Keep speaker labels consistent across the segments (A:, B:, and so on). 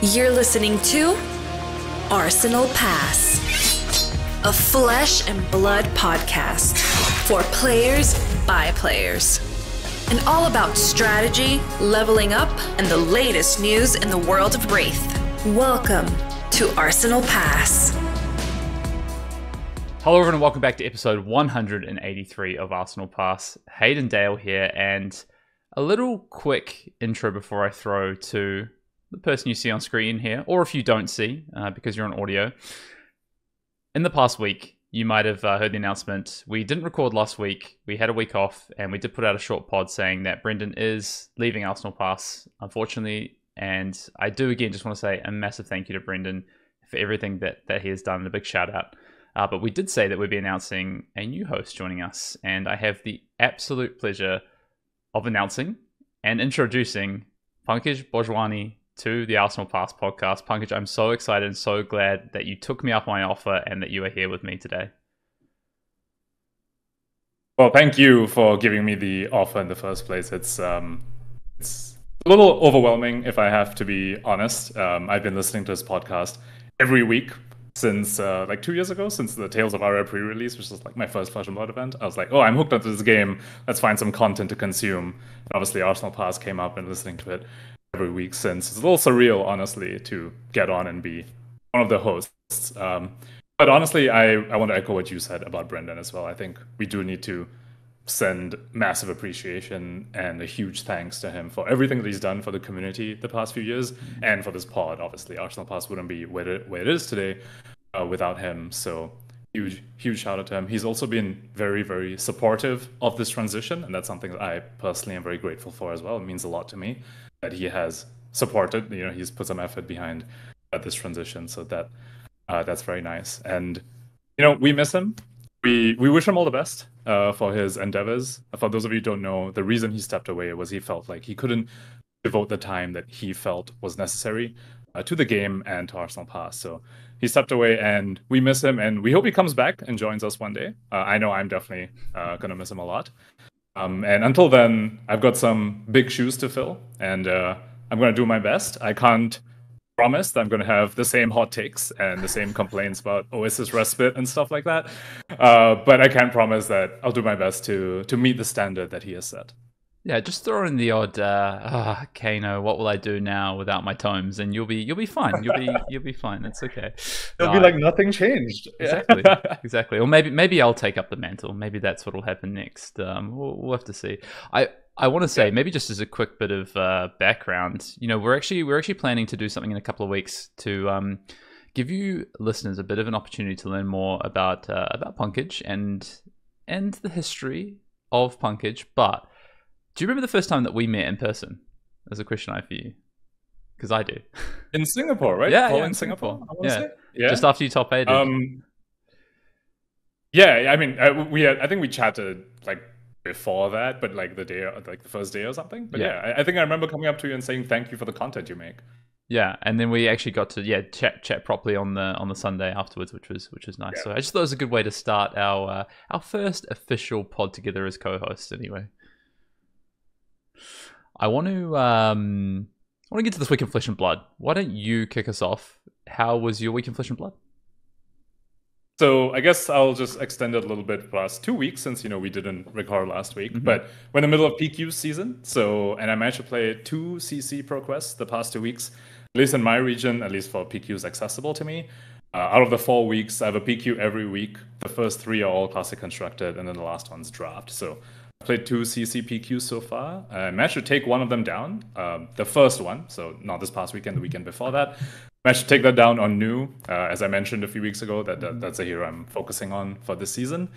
A: You're listening to Arsenal Pass, a flesh and blood podcast for players by players. And all about strategy, leveling up, and the latest news in the world of Wraith. Welcome to Arsenal Pass.
B: Hello everyone and welcome back to episode 183 of Arsenal Pass. Hayden Dale here, and a little quick intro before I throw to the person you see on screen here, or if you don't see, because you're on audio. In the past week, you might have heard the announcement. We didn't record last week. We had a week off, and we did put out a short pod saying that Brendan is leaving Arsenal Pass, unfortunately. And I do, again, just want to say a massive thank you to Brendan for everything that he has done, and a big shout out. But we did say that we'd be announcing a new host joining us, and I have the absolute pleasure of announcing and introducing Pankaj Bhojwani to the Arsenal Pass podcast. Pankaj, I'm so excited and so glad that you took me up my offer and that you are here with me today.
C: Well, thank you for giving me the offer in the first place. It's a little overwhelming, if I have to be honest. I've been listening to this podcast every week since like 2 years ago, since the Tales of Aria pre-release, which was like my first Flesh and Blood event. I was like, oh, I'm hooked onto this game. Let's find some content to consume. And obviously, Arsenal Pass came up and listening to it every week since. It's a little surreal, honestly, to get on and be one of the hosts. But honestly, I want to echo what you said about Brendan as well. I think we do need to send massive appreciation and a huge thanks to him for everything that he's done for the community the past few years and for this pod. Obviously, Arsenal Pass wouldn't be where it is today without him. So huge shout out to him. He's also been very, very supportive of this transition, and that's something that I personally am very grateful for as well. It means a lot to me that he has supported. He's put some effort behind this transition, so that's very nice. And we miss him. We wish him all the best for his endeavors. For those of you who don't know, the reason he stepped away was he felt like he couldn't devote the time that he felt was necessary to the game and to Arsenal Pass. So he stepped away, and we miss him, and we hope he comes back and joins us one day. I know I'm definitely going to miss him a lot. And until then, I've got some big shoes to fill, and I'm going to do my best. I can't promise that I'm going to have the same hot takes and the same complaints about Oasis Respite and stuff like that. But I can promise that I'll do my best to meet the standard that he has set.
B: Yeah, just throw in the odd Kano, what will I do now without my tomes, and you'll be fine. You'll be fine. It's okay.
C: It'll be like nothing changed.
B: Exactly. Or maybe I'll take up the mantle. Maybe that's what'll happen next. We'll have to see. I want to say, maybe just as a quick bit of background, we're actually planning to do something in a couple of weeks to give you listeners a bit of an opportunity to learn more about Pankaj and the history of Pankaj. But do you remember the first time that we met in person? That's a question I have for you, because I do.
C: In Singapore, right?
B: Yeah,
C: in Singapore.
B: Yeah, just after you top 8.
C: Yeah, I mean, I think we chatted like before that, but like the first day or something. But yeah, I think I remember coming up to you and saying thank you for the content you make.
B: Yeah, and then we actually got to chat properly on the Sunday afterwards, which was nice. Yeah. So I just thought it was a good way to start our first official pod together as co-hosts. Anyway, I want to get to this week in Flesh and Blood. Why don't you kick us off? How was your week in Flesh and Blood?
C: So I guess I'll just extend it a little bit past 2 weeks since, we didn't record last week. Mm-hmm. But we're in the middle of PQ season. And I managed to play 2 CC Pro Quests the past 2 weeks, at least in my region, at least for PQs accessible to me. Out of the 4 weeks, I have a PQ every week. The first 3 are all classic constructed, and then the last one's draft. So I played 2 CC PQs so far. I managed to take one of them down, the first one. So not this past weekend, the weekend before that. Managed to take that down on Nu, as I mentioned a few weeks ago. That's a hero I'm focusing on for this season.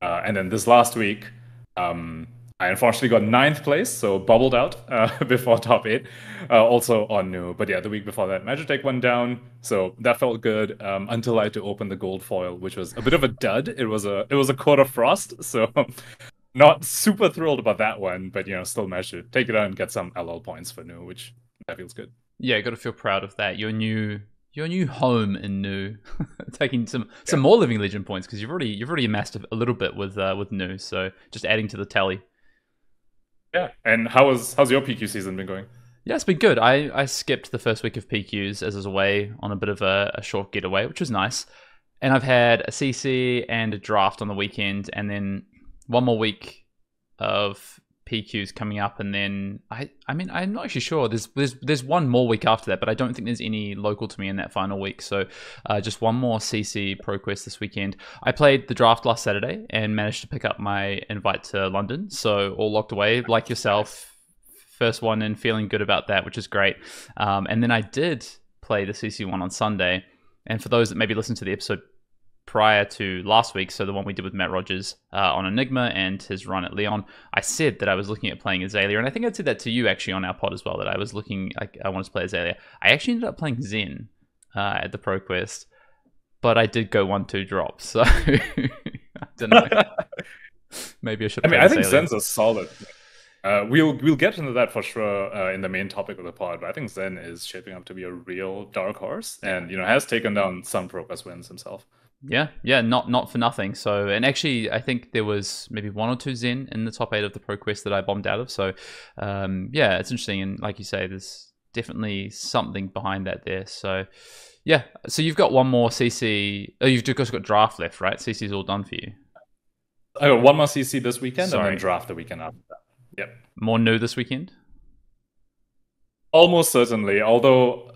C: And then this last week, I unfortunately got 9th place, so bubbled out before top 8, also on Nu. But yeah, the week before that, managed to take one down, so that felt good until I had to open the gold foil, which was a bit of a dud. It was a Court of Frost, so not super thrilled about that one, but still managed to take it out and get some LL points for Nu, which that feels good.
B: Yeah, got to feel proud of that. Your new home in Nu, taking some more Living Legend points, because you've already amassed a little bit with Nu, so just adding to the tally.
C: Yeah, and how's your PQ season been going?
B: Yeah, it's been good. I skipped the first week of PQs as I was away on a bit of a short getaway, which was nice. And I've had a CC and a draft on the weekend, and then one more week of PQs coming up, and then I mean I'm not actually sure. There's one more week after that, but I don't think there's any local to me in that final week. So just one more CC ProQuest this weekend. I played the draft last Saturday and managed to pick up my invite to London, so all locked away like yourself. First one and feeling good about that, which is great. And then I did play the CC one on Sunday. And for those that maybe listened to the episode prior to last week, so the one we did with Matt Rogers on Enigma and his run at Leon, I said that I was looking at playing Azalea. And I think I said that to you actually on our pod as well, that I was looking, I wanted to play Azalea. I actually ended up playing Zen at the ProQuest, but I did go 1-2 drop. So I don't know. Maybe I should.
C: I think Zen's a solid. We'll get into that for sure in the main topic of the pod, but I think Zen is shaping up to be a real dark horse, and has taken down some ProQuest wins himself.
B: Yeah, not for nothing. So, and actually, I think there was maybe 1 or 2 Zen in the top 8 of the ProQuest that I bombed out of. So, yeah, it's interesting, and like you say, there's definitely something behind that there. So, yeah, so you've got one more CC. Oh, you've just got draft left, right? CC's all done for you.
C: I got one more CC this weekend, and then draft the weekend after that. Yep.
B: More new this weekend?
C: Almost certainly, although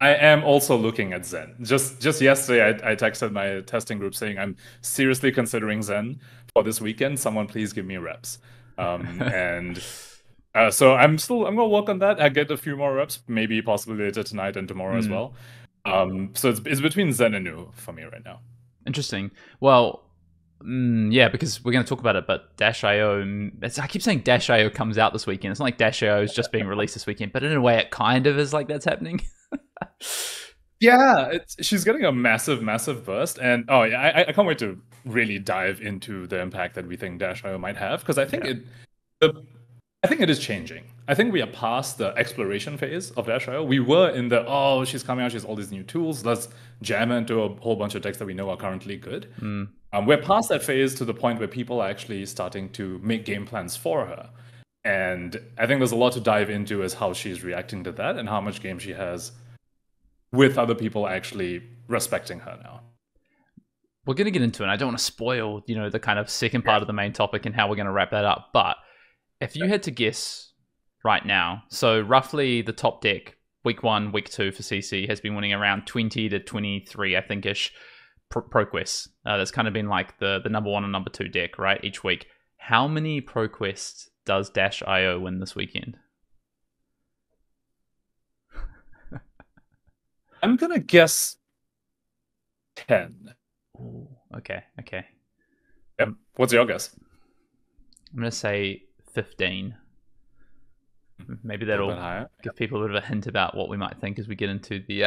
C: I am also looking at Zen. Just yesterday, I texted my testing group saying I'm seriously considering Zen for this weekend. Someone please give me reps. And so I'm gonna work on that. I get a few more reps, maybe possibly later tonight and tomorrow as well. So it's between Zen and New for me right now.
B: Interesting. Well, yeah, because we're going to talk about it, but Dash.io, I keep saying Dash.io comes out this weekend. It's not like Dash.io is just being released this weekend, but in a way it kind of is like that's happening.
C: Yeah, she's getting a massive burst, and I can't wait to really dive into the impact that we think Dash.io might have, because I think it is changing. I think we are past the exploration phase of Dash.io. We were in the, she's coming out, she has all these new tools, let's jam into a whole bunch of decks that we know are currently good. We're past that phase to the point where people are actually starting to make game plans for her. And I think there's a lot to dive into as how she's reacting to that and how much game she has with other people actually respecting her now.
B: We're going to get into it. I don't want to spoil, the kind of second part of the main topic and how we're going to wrap that up. But if you had to guess right now, so roughly the top deck, week 1, week 2 for CC has been winning around 20 to 23, I think-ish, ProQuests. That's kind of been like the number 1 and number 2 deck, right, each week. How many ProQuests does Dash.io win this weekend?
C: I'm going to guess 10.
B: Ooh, okay.
C: Yep. What's your guess?
B: I'm going to say 15. Maybe that'll give people a bit of a hint about what we might think as we get into the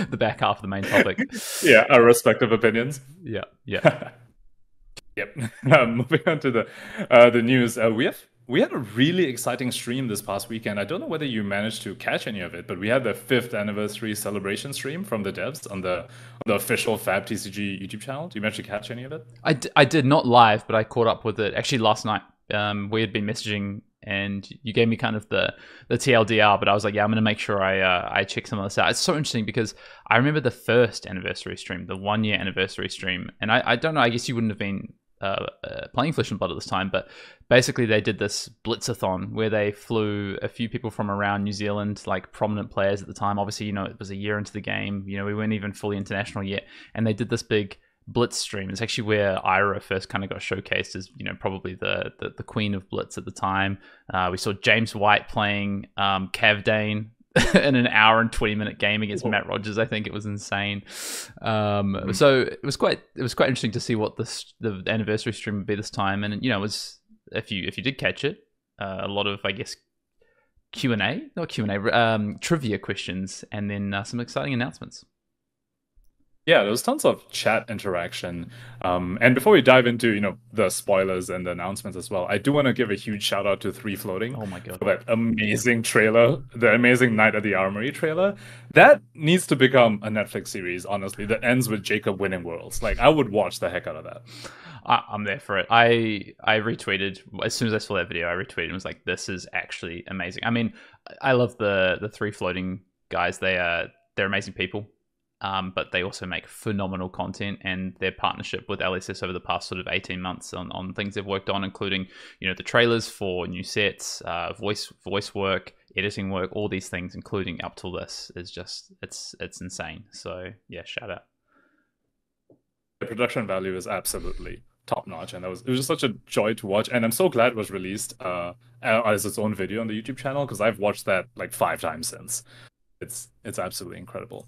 B: the back half of the main topic.
C: Yeah, our respective opinions.
B: Yeah.
C: Yep. Moving on to the news. We had a really exciting stream this past weekend. I don't know whether you managed to catch any of it, but we had the 5th anniversary celebration stream from the devs on the official Fab TCG YouTube channel. Do you manage to catch any of it?
B: I did not live, but I caught up with it actually last night. We had been messaging, and you gave me kind of the TLDR, but I was like, yeah, I'm going to make sure I check some of this out. It's so interesting because I remember the 1st anniversary stream, the 1-year anniversary stream, and I don't know, I guess you wouldn't have been playing Flesh and Blood at this time, but basically they did this blitzathon where they flew a few people from around New Zealand, like prominent players at the time. Obviously, it was a year into the game, we weren't even fully international yet, and they did this big Blitz stream. It's actually where Ira first kind of got showcased as probably the queen of Blitz at the time. We saw James White playing Cav Dane in an hour and 20-minute game against Matt Rogers. I think it was insane. So it was quite interesting to see what the anniversary stream would be this time. And it was, if you did catch it, a lot of, I guess, trivia questions, and then some exciting announcements.
C: Yeah, there was tons of chat interaction. And before we dive into, the spoilers and the announcements as well, I do want to give a huge shout out to 3 Floating.
B: Oh my God.
C: For that amazing trailer, the amazing Night at the Armory trailer. That needs to become a Netflix series, honestly, that ends with Jacob winning Worlds. Like, I would watch the heck out of that.
B: I'm there for it. I retweeted as soon as I saw that video. I retweeted and was like, "This is actually amazing." I mean, I love the three floating guys. They're amazing people, but they also make phenomenal content. And their partnership with LSS over the past sort of 18 months on things they've worked on, including the trailers for new sets, voice work, editing work, all these things, including up till this, is just it's insane. So yeah, shout out.
C: The production value is absolutely top notch, and it was just such a joy to watch. And I'm so glad it was released as its own video on the YouTube channel, because I've watched that like 5 times since. It's absolutely incredible.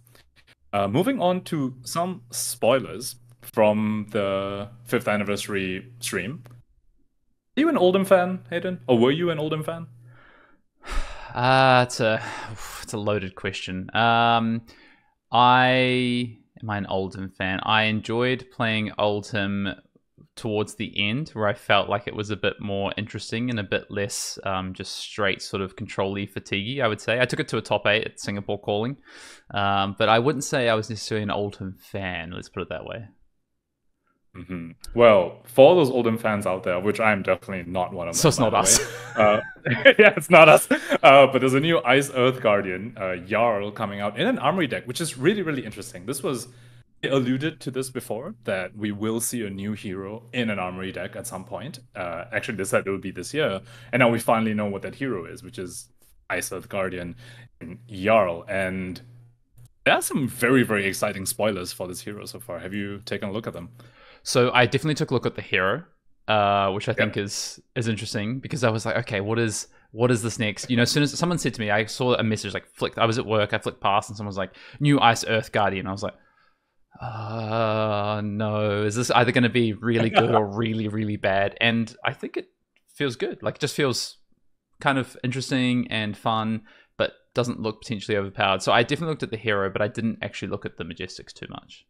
C: Moving on to some spoilers from the 5th anniversary stream. Are you an Oldham fan, Hayden? Or were you an Oldham fan?
B: It's a loaded question. Am I an Oldham fan? I enjoyed playing Oldham towards the end, where I felt like it was a bit more interesting and a bit less just straight sort of control-y fatiguey, I would say. I took it to a top 8 at Singapore Calling, but I wouldn't say I was necessarily an Oldham fan, let's put it that way.
C: Mm-hmm. Well, for all those Oldham fans out there, which I'm definitely not one of them.
B: So it's not us.
C: Yeah, it's not us. But there's a new Ice Earth Guardian, Jarl, coming out in an armory deck, which is really, really interesting. They alluded to this before, that we will see a new hero in an armory deck at some point. Actually, they said it would be this year. And now we finally know what that hero is, which is Ice Earth Guardian and Jarl. And there are some very, very exciting spoilers for this hero so far. Have you taken a look at them?
B: So I definitely took a look at the hero, which I think is interesting, because I was like, okay, what is this next? As soon as someone said to me, I saw a message like flicked. I was at work, I flicked past, and someone was like, "New Ice Earth Guardian." I was like, no, is this either going to be really good or really, really bad? And I think it feels good. Like, it just feels kind of interesting and fun, but doesn't look potentially overpowered. So I definitely looked at the hero, but I didn't actually look at the Majestics too much.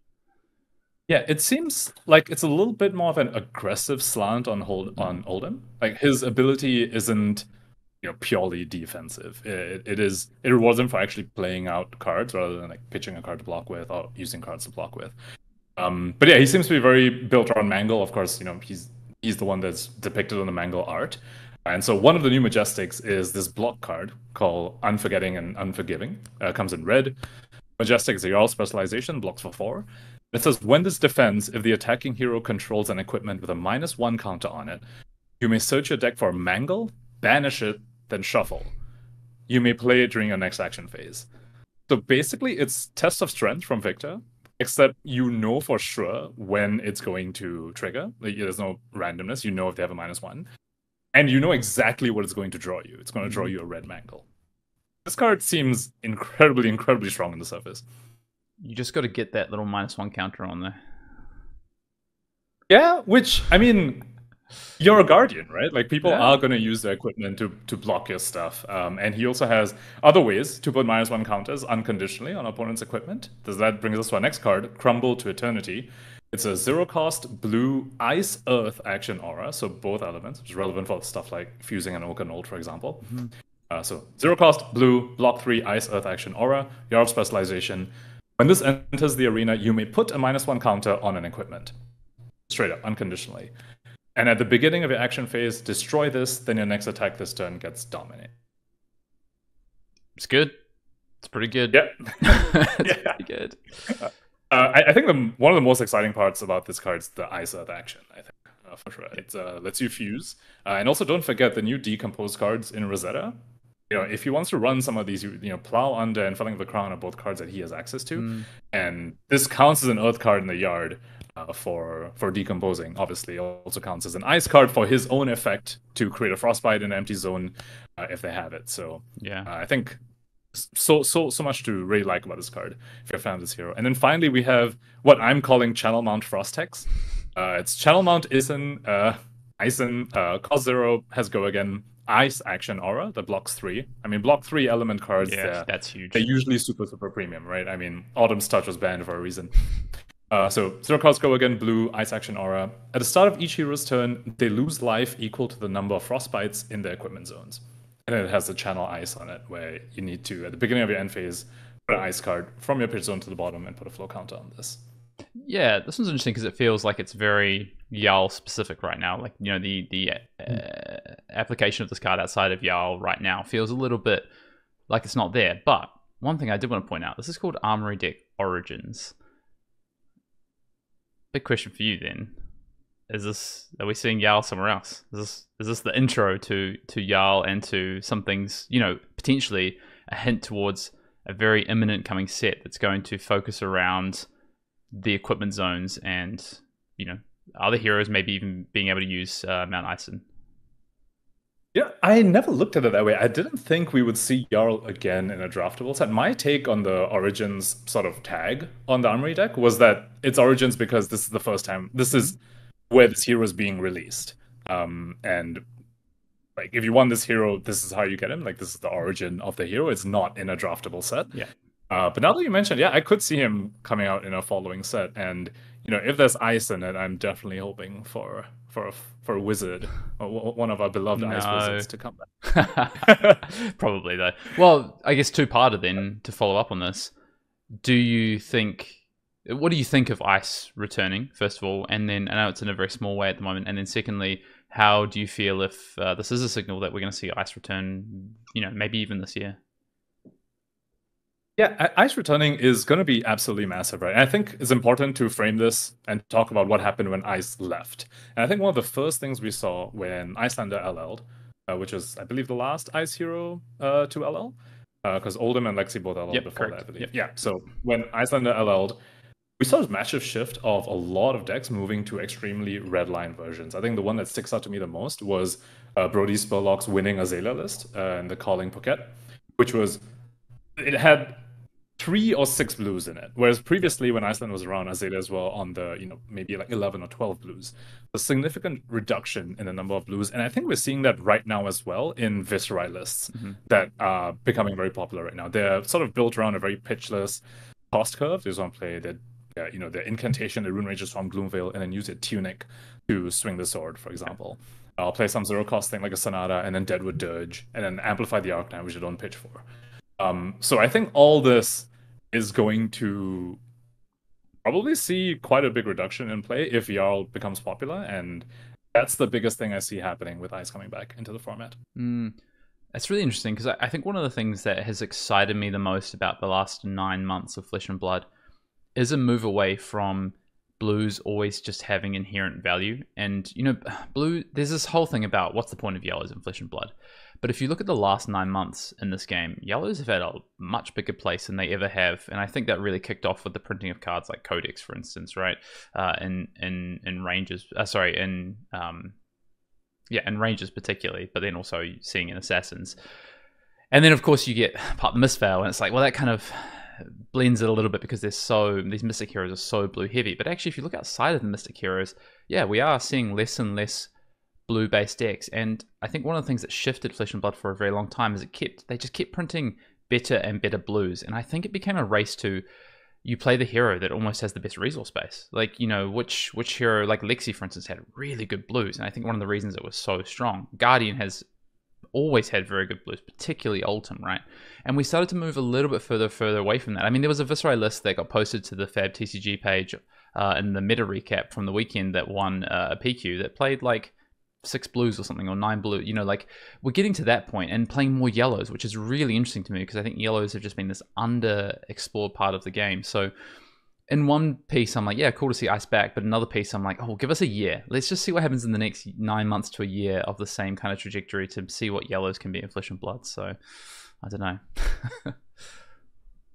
C: Yeah, it seems like it's a little bit more of an aggressive slant on Oldham. Like, his ability isn't purely defensive. It rewards him for actually playing out cards rather than like pitching a card to block with or using cards to block with. But yeah, he seems to be very built around Mangle. Of course, he's the one that's depicted on the Mangle art. And so one of the new Majestics is this block card called Unforgetting and Unforgiving. Comes in red. Majestic is a Jarl specialization, blocks for 4. It says, when this defends, if the attacking hero controls an equipment with a -1 counter on it, you may search your deck for Mangle, banish it, then shuffle. You may play it during your next action phase. So basically, it's Test of Strength from Victor, except for sure when it's going to trigger. Like, there's no randomness. If they have a -1. And you know exactly what it's going to draw you. It's going to draw you a red Mangle. This card seems incredibly, incredibly strong on the surface.
B: You just got to get that little -1 counter on there.
C: Yeah, which, I mean, you're a Guardian, right? Like, people are going to use their equipment to block your stuff. And he also has other ways to put -1 counters unconditionally on opponent's equipment. That brings us to our next card, Crumble to Eternity. It's a 0-cost blue Ice Earth action aura, so both elements, which is relevant for stuff like fusing an Oak and Old, for example. So 0-cost blue, block 3 Ice Earth action aura, Jarl specialization. When this enters the arena, you may put a -1 counter on an equipment. Straight up, unconditionally. And at the beginning of your action phase, destroy this, then your next attack this turn gets dominated.
B: It's good. It's pretty good.
C: Yeah.
B: It's pretty good.
C: I think one of the most exciting parts about this card is the Ice Earth action, I think, for sure. It lets you fuse. And also, don't forget the new Decompose cards in Rosetta. If he wants to run some of these, Plow Under and Felling of the Crown are both cards that he has access to. And this counts as an Earth card in the yard for decomposing. Obviously, it also counts as an Ice card for his own effect to create a Frostbite in an empty zone if they have it. So yeah, I think so much to really like about this card if you're a fan of this hero. And then finally, we have what I'm calling Channel Mount Frostex. It's Channel Mount Isen, cost 0, has Go Again. Ice action aura that blocks 3. I mean, block 3 element cards.
B: Yeah, that's huge.
C: They're usually super, super premium, right? I mean, Autumn's Touch was banned for a reason. So 0 cost Go Again, blue, Ice action aura. At the start of each hero's turn, they lose life equal to the number of Frostbites in their equipment zones. And then it has the channel Ice on it, where you need to, at the beginning of your end phase, put an Ice card from your pitch zone to the bottom and put a flow counter on this.
B: Yeah, this one's interesting because it feels like it's very Jarl specific right now. Like, the application of this card outside of Jarl right now feels a little bit like it's not there. But one thing I did want to point out, this is called Armory Deck Origins. Big question for you then. Are we seeing Jarl somewhere else? Is this the intro to Jarl and to some things, potentially a hint towards a very imminent coming set that's going to focus around the equipment zones and, other heroes maybe even being able to use Mount Ison?
C: Yeah, I never looked at it that way. I didn't think we would see Jarl again in a draftable set. My take on the Origins sort of tag on the Armory deck was that it's Origins because this is the first time, this is where this hero is being released. And like, if you want this hero, this is how you get him. Like, this is the origin of the hero. It's not in a draftable set.
B: Yeah.
C: But now that you mentioned, I could see him coming out in a following set. And, if there's ice in it, I'm definitely hoping for a wizard, or one of our beloved ice wizards to come back.
B: Probably, though. Well, I guess two-parter then, to follow up on this. What do you think of ice returning, first of all? And then, I know it's in a very small way at the moment. And then secondly, how do you feel if this is a signal that we're going to see ice return, maybe even this year?
C: Yeah, ice returning is going to be absolutely massive, right? And I think it's important to frame this and talk about what happened when ice left. And I think one of the first things we saw when Icelander LL'd, which is, I believe, the last ice hero to LL, because Oldhim and Lexi both LL'd before that, I believe. Yeah, so when Icelander LL'd, we saw a massive shift of a lot of decks moving to extremely redline versions. I think the one that sticks out to me the most was Brody Spurlock's winning Azalea list in the Calling Pocket, which was, it had 3 or 6 blues in it, whereas previously when Iceland was around, Azaleas were on the maybe like 11 or 12 blues. A significant reduction in the number of blues, and I think we're seeing that right now as well in Viserai lists that are becoming very popular right now. They're sort of built around a very pitchless cost curve. They just want to play their incantation, the Rune Rages from Gloomvale, and then use a tunic to swing the sword, for example. I'll play some zero cost thing like a Sonata, and then Deadwood Dirge, and then amplify the Arcanine, which I don't pitch for. So I think all this is going to probably see quite a big reduction in play if Jarl becomes popular, and that's the biggest thing I see happening with Ice coming back into the format.
B: That's really interesting, because I think one of the things that has excited me the most about the last 9 months of Flesh and Blood is a move away from blues always just having inherent value. And, blue, there's this whole thing about what's the point of yellows in Flesh and Blood. But if you look at the last 9 months in this game, yellows have had a much bigger place than they ever have. And I think that really kicked off with the printing of cards like Codex, for instance, right? In Rangers, in Rangers particularly, but then also seeing in Assassins. And then, of course, you get Part Misfail, and it's like, well, that kind of blends it a little bit because these Mystic Heroes are so blue heavy. But actually, if you look outside of the Mystic Heroes, we are seeing less and less blue-based decks. And I think one of the things that shifted Flesh and Blood for a very long time is they just kept printing better and better blues. And I think it became a race to, you play the hero that almost has the best resource base. Like, which hero, like Lexi, for instance, had really good blues. And I think one of the reasons it was so strong, Guardian has always had very good blues, particularly Oldhim, right? And we started to move a little bit further away from that. I mean, there was a Viserai list that got posted to the Fab TCG page in the meta recap from the weekend that won a PQ that played like 6 blues or something, or 9 blue. Like, we're getting to that point and playing more yellows, which is really interesting to me because I think yellows have just been this underexplored part of the game. So in one piece, I'm like, yeah, cool to see Ice back. But another piece, I'm like, oh, give us a year. Let's just see what happens in the next 9 months to a year of the same kind of trajectory to see what yellows can be in Flesh and Blood. So I don't know.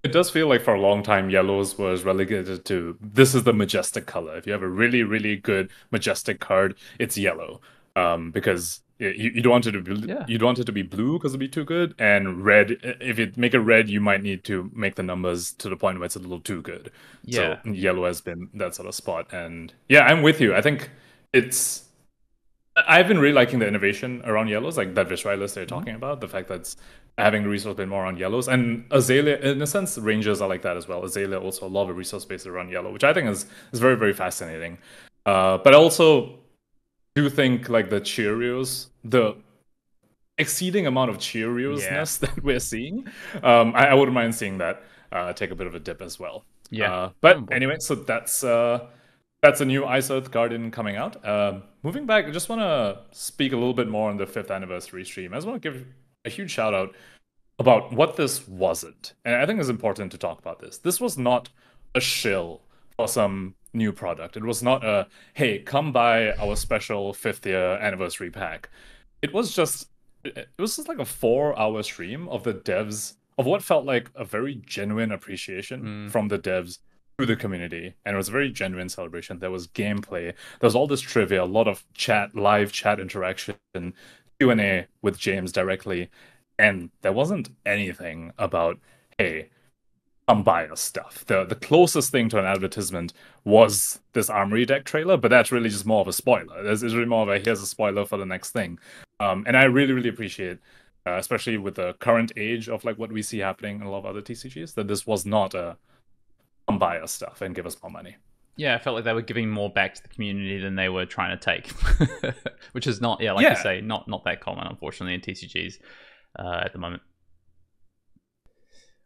C: It does feel like for a long time, yellows was relegated to, this is the majestic color. If you have a really, really good majestic card, it's yellow. Because you don't want it to be you don't want it to be blue because it'd be too good, and red. If you make it red, you might need to make the numbers to the point where it's a little too good.
B: Yeah.
C: So yellow has been that sort of spot, and yeah, I'm with you. I think I've been really liking the innovation around yellows, like that Viserai list they're talking about. The fact that it's having the resource bit more on yellows, and Azalea, in a sense, Rangers are like that as well. Azalea also a lot of resource base around yellow, which I think is very, very fascinating. But also do think like the Cheerios, the exceeding amount of Cheerios-ness that we're seeing, I wouldn't mind seeing that take a bit of a dip as well.
B: Yeah.
C: But anyway, so that's a new Ice Earth Garden coming out. Moving back, I just want to speak a little bit more on the 5th anniversary stream. I just want to give a huge shout out about what this wasn't. And I think it's important to talk about this. This was not a shill for some new product. It was not a, hey, come buy our special 5th year anniversary pack. It was just like a 4-hour stream of the devs, of what felt like a very genuine appreciation from the devs to the community. And it was a very genuine celebration. There was gameplay. There was all this trivia, a lot of live chat interaction, Q&A with James directly. And there wasn't anything about, hey, come buy us stuff. The closest thing to an advertisement was this Armory deck trailer, but that's really just more of a spoiler. It's really more of a, here's a spoiler for the next thing. And I really, really appreciate, especially with the current age of like what we see happening in a lot of other TCGs, that this was not a come buy us stuff and give us more money.
B: Yeah, I felt like they were giving more back to the community than they were trying to take, which is not, you say, not that common, unfortunately, in TCGs at the moment.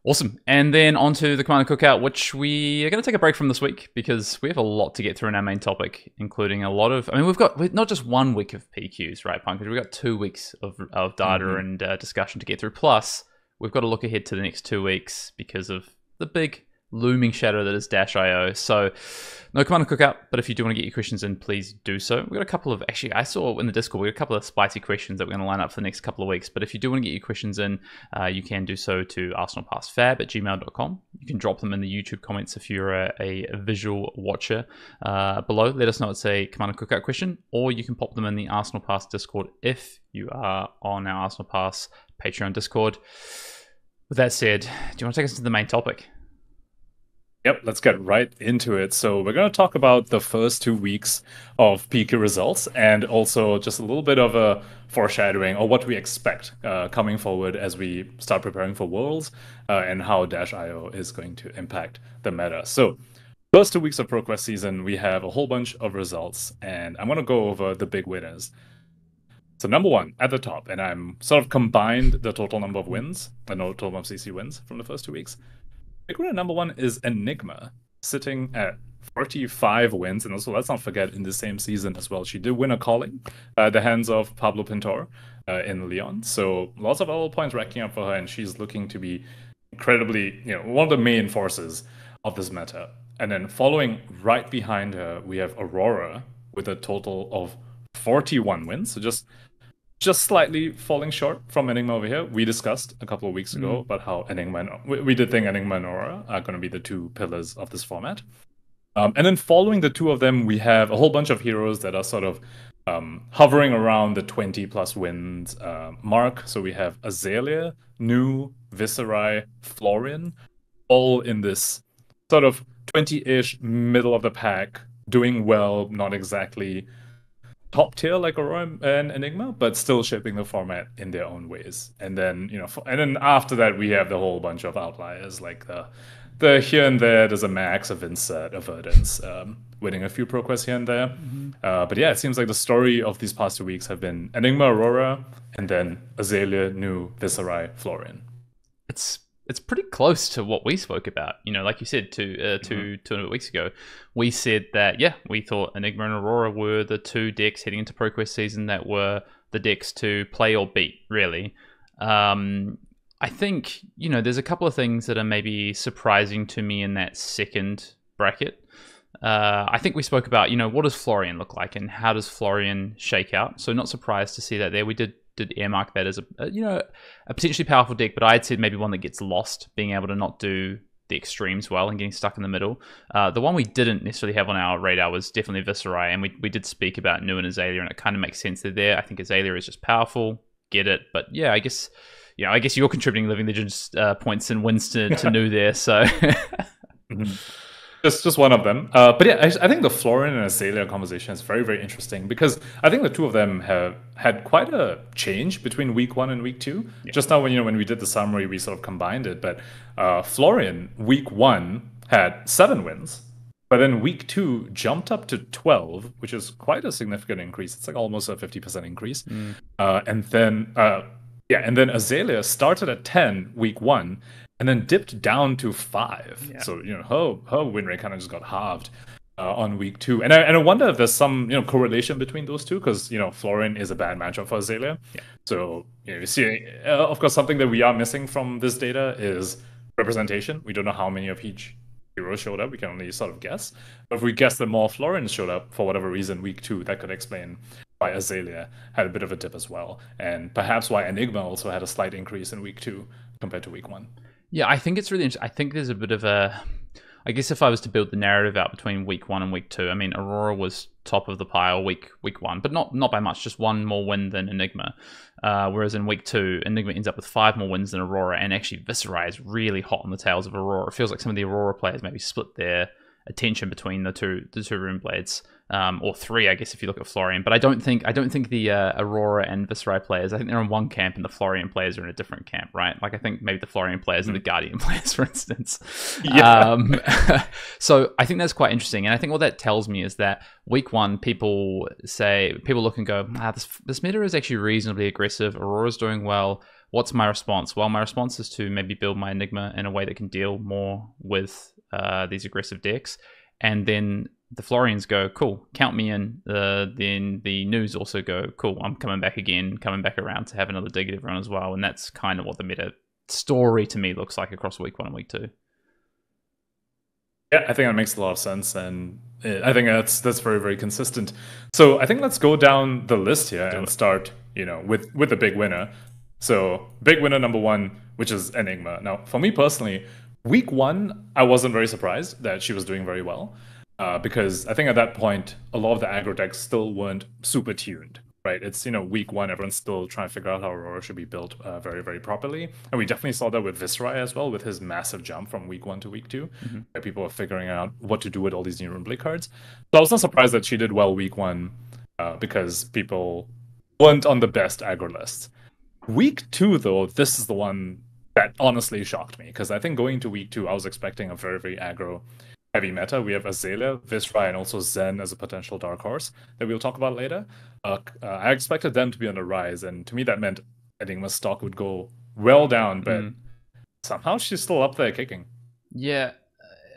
B: Awesome. And then on to the Commander Cookout, which we are going to take a break from this week because we have a lot to get through in our main topic, including a lot of... I mean, we've got not just 1 week of PQs, right, Pankaj? We've got 2 weeks of data and discussion to get through. Plus, we've got to look ahead to the next 2 weeks because of the big looming shadow that is Dash.io. So, no Commander Cookout, but if you do want to get your questions in, please do so. We've got a couple of... Actually, I saw in the Discord, we got a couple of spicy questions that we're going to line up for the next couple of weeks. But if you do want to get your questions in, you can do so to arsenalpassfab@gmail.com. You can drop them in the YouTube comments if you're a visual watcher below. Let us know it's a Commander Cookout question, or you can pop them in the Arsenal Pass Discord if you are on our Arsenal Pass Patreon Discord. With that said, do you want to take us to the main topic?
C: Yep, let's get right into it. So we're going to talk about the first 2 weeks of PQ results and also just a little bit of a foreshadowing or what we expect coming forward as we start preparing for Worlds and how Dash.io is going to impact the meta. So first 2 weeks of ProQuest season, we have a whole bunch of results, and I'm going to go over the big winners. So number one at the top, and I'm sort of combined the total number of wins, the total number of CC wins from the first 2 weeks. Big winner number one is Enigma, sitting at 45 wins. And also, let's not forget, in the same season as well, she did win a calling at the hands of Pablo Pintor in Lyon. So lots of level points racking up for her, and she's looking to be incredibly, one of the main forces of this meta. And then following right behind her, we have Aurora with a total of 41 wins. So just slightly falling short from Enigma over here. We discussed a couple of weeks ago about how Enigma we did think Enigma and Aurora are going to be the two pillars of this format. And then following the two of them, we have a whole bunch of heroes that are sort of hovering around the 20 plus wins mark. So we have Azalea, Nu, Viserai, Florian, all in this sort of 20-ish middle of the pack, doing well, not exactly top tier like Aurora and Enigma, but still shaping the format in their own ways. And then, and then after that, we have the whole bunch of outliers, like the here and there, there's a Max, a Vincent, a Verdance, winning a few ProQuests here and there. But yeah, it seems like the story of these past 2 weeks have been Enigma, Aurora, and then Azalea, Nu, Viserai, Florian.
B: It's pretty close to what we spoke about. Like you said, two weeks ago, we said that, we thought Enigma and Aurora were the two decks heading into ProQuest season that were the decks to play or beat, really. I think, there's a couple of things that are maybe surprising to me in that second bracket. I think we spoke about, what does Florian look like and how does Florian shake out? So not surprised to see that there. We did earmark that as a potentially powerful deck, but I'd said maybe one that gets lost, being able to not do the extremes well and getting stuck in the middle. The one we didn't necessarily have on our radar was definitely Viserai, and we did speak about Nu and Azalea, and it kind of makes sense they're there. I think Azalea is just powerful, get it, but I guess you're contributing Living Legends points and wins to Nu there, so.
C: Just one of them. But yeah, I think the Florian and Azalea conversation is very, very interesting because I think the two of them have had quite a change between week 1 and week 2. Yeah. Just now, when we did the summary, we sort of combined it. But Florian, week 1, had 7 wins. But then week 2 jumped up to 12, which is quite a significant increase. It's like almost a 50% increase. And then Azalea started at 10 week 1. and then dipped down to 5.
B: Yeah.
C: So her win rate kind of just got halved on week 2, and I wonder if there's some correlation between those two, because Florian is a bad matchup for Azalea.
B: Yeah.
C: So you see, of course, something that we are missing from this data is representation. We don't know how many of each hero showed up. We can only sort of guess. But if we guess that more Florians showed up for whatever reason week 2, that could explain why Azalea had a bit of a dip as well, and perhaps why Enigma also had a slight increase in week 2 compared to week 1.
B: Yeah, I think it's really interesting. I think there's a bit of a... I guess if I was to build the narrative out between week 1 and week 2, I mean, Aurora was top of the pile week 1, but not by much, just 1 more win than Enigma. Whereas in week 2, Enigma ends up with 5 more wins than Aurora, and actually Viscerai is really hot on the tails of Aurora. It feels like some of the Aurora players maybe split their attention between the two Rune Blades, or 3, I guess, if you look at Florian. But I don't think the Aurora and Viscerai players, I think they're in one camp and the Florian players are in a different camp, right? Like, I think maybe the Florian players are the Guardian players, for instance. Yeah. So I think that's quite interesting, and I think what that tells me is that week 1, people look and go, this meta is actually reasonably aggressive. Aurora's doing well. What's my response? Well, my response is to maybe build my Enigma in a way that can deal more with these aggressive decks. And then the Florians go, cool, count me in. Then the news also go, cool, I'm coming back again, coming back around to have another dig at everyone as well. And that's kind of what the meta story to me looks like across week 1 and week 2.
C: Yeah, I think that makes a lot of sense, and I think that's very, very consistent. So I think let's go down the list here and start, with the big winner. So big winner number 1, which is Enigma. Now, for me personally, week 1, I wasn't very surprised that she was doing very well, because I think at that point, a lot of the aggro decks still weren't super tuned, right? It's, week 1, everyone's still trying to figure out how Aurora should be built very, very properly. And we definitely saw that with Viscerai as well, with his massive jump from week 1 to week 2, where people are figuring out what to do with all these new Runeblade cards. So I was not surprised that she did well week 1, because people weren't on the best aggro lists. Week 2, though, this is the one that honestly shocked me, because I think going into week 2, I was expecting a very, very aggro-heavy meta. We have Azalea, Viscerai, and also Zen as a potential dark horse that we'll talk about later. I expected them to be on the rise, and to me that meant Enigma's stock would go well down, but somehow she's still up there kicking.
B: Yeah,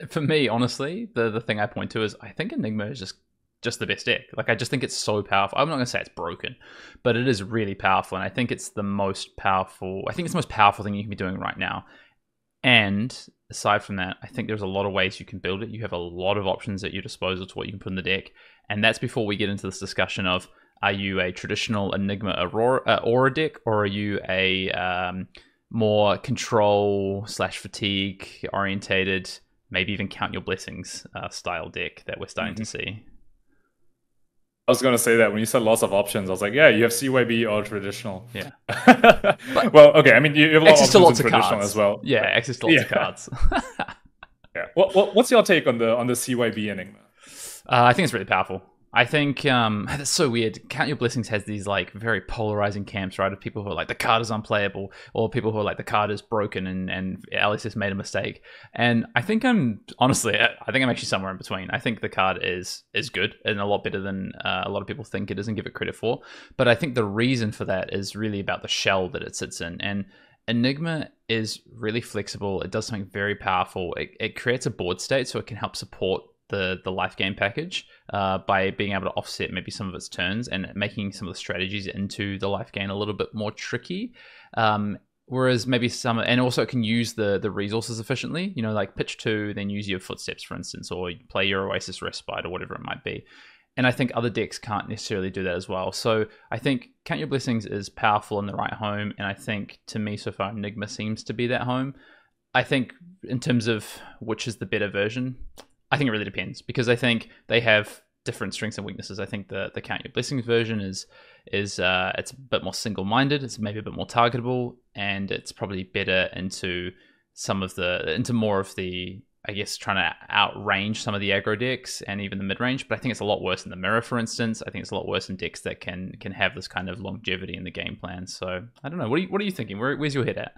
B: for me, honestly, the thing I point to is I think Enigma is just the best deck. Like, I just think it's so powerful. I'm not going to say it's broken, but it is really powerful, and I think it's the most powerful. I think it's the most powerful thing you can be doing right now. And aside from that, I think there's a lot of ways you can build it. You have a lot of options at your disposal to what you can put in the deck, and that's before we get into this discussion of, are you a traditional Enigma Aura deck, or are you a more control / fatigue orientated, maybe even count your blessings style deck that we're starting to see?
C: I was going to say that when you said lots of options, I was like, yeah, you have CYB or traditional.
B: Yeah.
C: Well, okay. I mean, you have a lot of options
B: lots
C: in
B: of
C: traditional
B: cards
C: as well.
B: Yeah, access to lots of cards.
C: Yeah. What's your take on the CYB Enigma?
B: I think it's really powerful. I think that's so weird. Count Your Blessings has these like very polarizing camps, right? Of people who are like, the card is unplayable, or people who are like, the card is broken and LSS made a mistake. And I think I'm actually somewhere in between. I think the card is good and a lot better than a lot of people think it is and give it credit for. But I think the reason for that is really about the shell that it sits in. And Enigma is really flexible. It does something very powerful. It creates a board state so it can help support the life gain package by being able to offset maybe some of its turns and making some of the strategies into the life gain a little bit more tricky. Whereas maybe and also it can use the resources efficiently, like pitch 2, then use your footsteps, for instance, or play your Oasis Respite or whatever it might be. And I think other decks can't necessarily do that as well. So I think Count Your Blessings is powerful in the right home, and I think, to me so far, Enigma seems to be that home. I think in terms of which is the better version, I think it really depends, because I think they have different strengths and weaknesses. I think the Count Your Blessings version is it's a bit more single-minded, it's maybe a bit more targetable, and it's probably better into more of the, I guess, trying to outrange some of the aggro decks and even the mid-range. But I think it's a lot worse in the mirror, for instance. I think it's a lot worse in decks that can have this kind of longevity in the game plan. So I don't know. What are you thinking? Where's your head at?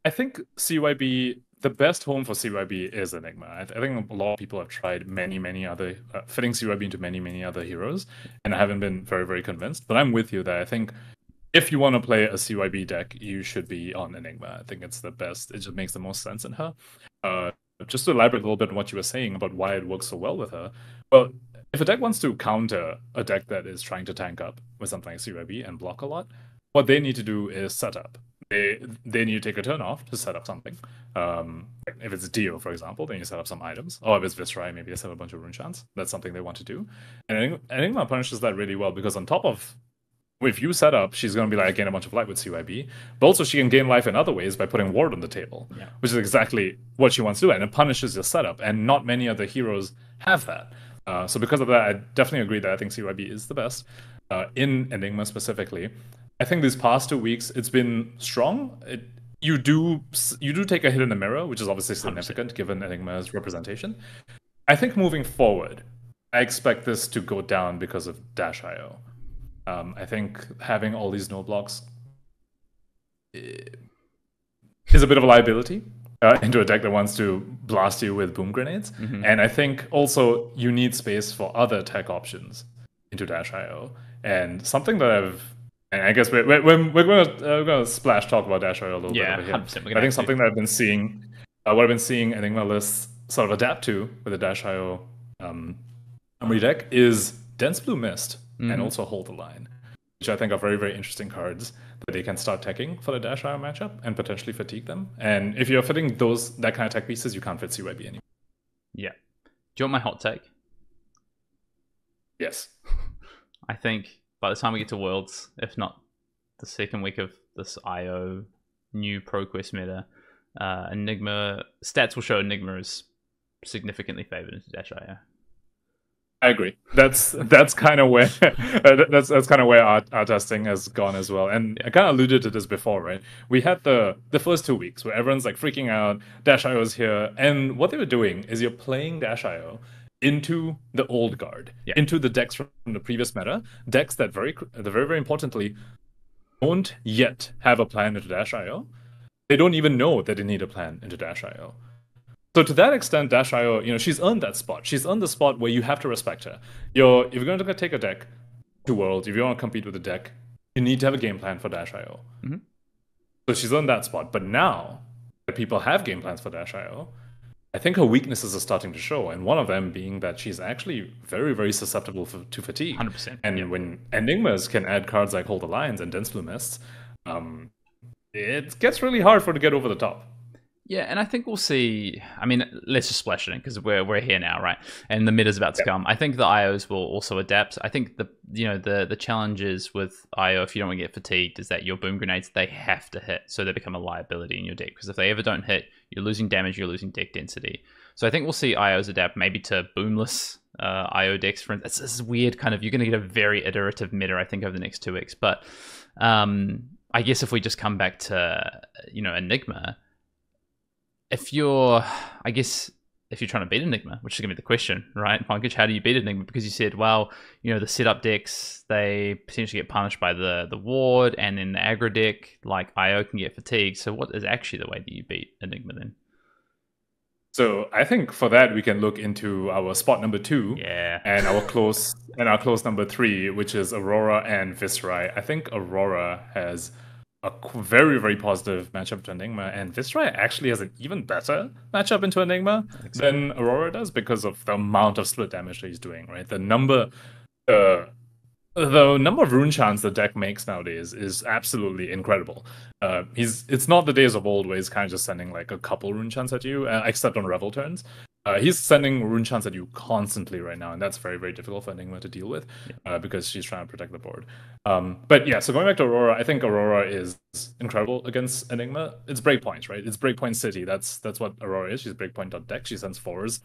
C: I think CYB, the best home for CYB is Enigma. I think a lot of people have tried many other fitting CYB into many other heroes, and I haven't been very, very convinced. But I'm with you that I think if you want to play a CYB deck, you should be on Enigma. I think it's the best. It just makes the most sense in her. Just to elaborate a little bit on what you were saying about why it works so well with her. Well, if a deck wants to counter a deck that is trying to tank up with something like CYB and block a lot, what they need to do is set up. They need to take a turn off to set up something. If it's Dio, for example, then you set up some items. Or if it's Viscerai, maybe they set up a bunch of rune chants. That's something they want to do. And Enigma punishes that really well because on top of, if you set up, she's going to be like, gain a bunch of life with CYB, but also she can gain life in other ways by putting ward on the table, which is exactly what she wants to do, and it punishes your setup, and not many other heroes have that. So because of that, I definitely agree that I think CYB is the best. In Enigma specifically, I think these past 2 weeks, it's been strong. You do take a hit in the mirror, which is obviously significant 100%. Given Enigma's representation. I think moving forward, I expect this to go down because of Dash.io. I think having all these no blocks is a bit of a liability into a deck that wants to blast you with boom grenades. And I think also you need space for other tech options into Dash.io. And something that and I guess we're going to splash talk about Dash.io a little bit over here. I think something that I've been seeing, what I've been seeing Enigma lists sort of adapt to with the Dash.io Armory deck is Dense Blue Mist. And also Hold the Line, which I think are very, very interesting cards that they can start teching for the Dash.io matchup and potentially fatigue them. And if you're fitting that kind of tech pieces, you can't fit CYB anymore.
B: Yeah. Do you want my hot take?
C: Yes.
B: I think by the time we get to Worlds, if not the second week of this IO new ProQuest meta, Enigma stats will show Enigma is significantly favored into Dash.io.
C: I agree. That's kind of where that's kind of where our testing has gone as well. And I kind of alluded to this before, right? We had the first 2 weeks where everyone's like freaking out. Dash.io is here, and what they were doing is you're playing Dash.io into the old guard, into the decks from the previous meta, decks that very, very importantly don't yet have a plan into Dash.io. They don't even know that they need a plan into Dash.io. So to that extent, Dash.io, she's earned that spot. She's earned the spot where you have to respect her. If you're going to take a deck to Worlds, if you want to compete with the deck, you need to have a game plan for Dash.io. So she's earned that spot. But now that people have game plans for Dash.io, I think her weaknesses are starting to show. And one of them being that she's actually very, very susceptible to fatigue.
B: 100%.
C: And when Enigmas can add cards like Hold the Lines and Dense Blue Mists, it gets really hard for her to get over the top.
B: Yeah, and I think we'll see. I mean, let's just splash it in because we're here now, right? And the meta's about to come. I think the IOs will also adapt. I think the challenges with IO, if you don't want to get fatigued, is that your boom grenades, they have to hit, so they become a liability in your deck. Because if they ever don't hit, you're losing damage, you're losing deck density. So I think we'll see IOs adapt maybe to boomless IO decks. For instance, this is weird. Kind of, you're going to get a very iterative meta, I think, over the next 2 weeks. But I guess if we just come back to Enigma. If you're trying to beat Enigma, which is going to be the question, right, Pankaj, how do you beat Enigma? Because you said, well, the setup decks, they potentially get punished by the ward, and then the aggro deck, like IO, can get fatigued. So what is actually the way that you beat Enigma then?
C: So I think for that, we can look into our spot number 2 and our close number 3, which is Aurora and Viscerai. I think Aurora has a very, very positive matchup to Enigma, and Viscerai actually has an even better matchup into Enigma than Aurora does because of the amount of split damage that he's doing, right? The number of rune chants the deck makes nowadays is absolutely incredible. It's not the days of old where he's kind of just sending like a couple rune chants at you, except on Revel turns. He's sending rune chants at you constantly right now, and that's very, very difficult for Enigma to deal with because she's trying to protect the board. But yeah, so going back to Aurora, I think Aurora is incredible against Enigma. It's breakpoints, right? It's breakpoint city. That's what Aurora is. She's breakpoint.deck. She sends 4s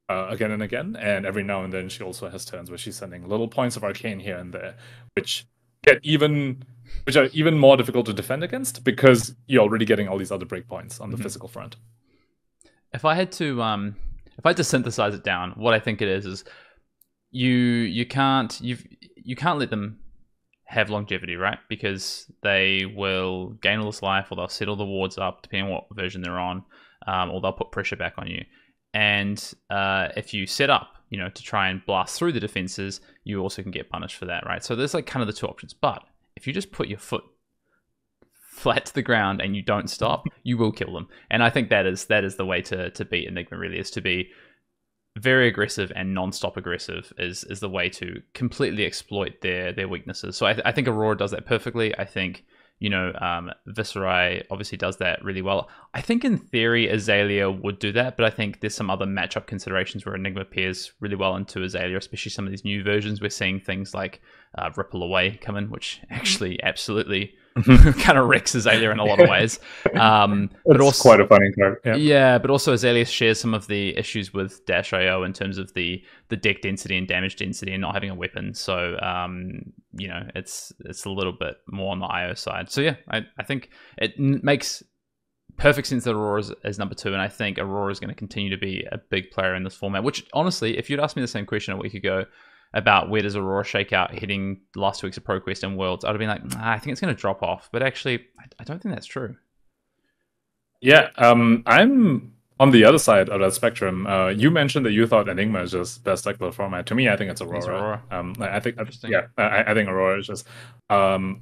C: again and again, and every now and then she also has turns where she's sending little points of arcane here and there, which are even more difficult to defend against because you're already getting all these other breakpoints on the physical front.
B: If I had to synthesize it down, what I think it is you can't let them have longevity, right? Because they will gain all this life, or they'll set all the wards up, depending on what version they're on, or they'll put pressure back on you. And if you set up, to try and blast through the defenses, you also can get punished for that, right? So there's like kind of the two options. But if you just put your foot flat to the ground and you don't stop, you will kill them. And I think that is the way to beat Enigma, really, is to be very aggressive, and non-stop aggressive is the way to completely exploit their weaknesses. So I think Aurora does that perfectly. I think, Viserai obviously does that really well. I think in theory Azalea would do that, but I think there's some other matchup considerations where Enigma pairs really well into Azalea, especially some of these new versions. We're seeing things like Ripple Away come in, which actually absolutely kind of wrecks Azalea in a lot of ways. But also
C: quite a funny card.
B: Yeah, but also Azalea shares some of the issues with Dash.io in terms of the deck density and damage density and not having a weapon. So it's a little bit more on the IO side. So yeah, I think it makes perfect sense that Aurora is number 2, and I think Aurora is going to continue to be a big player in this format. Which honestly, if you'd asked me the same question a week ago about where does Aurora shake out hitting last week's of ProQuest and Worlds, I'd have been like, I think it's going to drop off. But actually, I don't think that's true.
C: Yeah, I'm on the other side of that spectrum. You mentioned that you thought Enigma is just best deck build format. To me, I think it's Aurora.
B: It's Aurora.
C: I think I think Aurora is just. I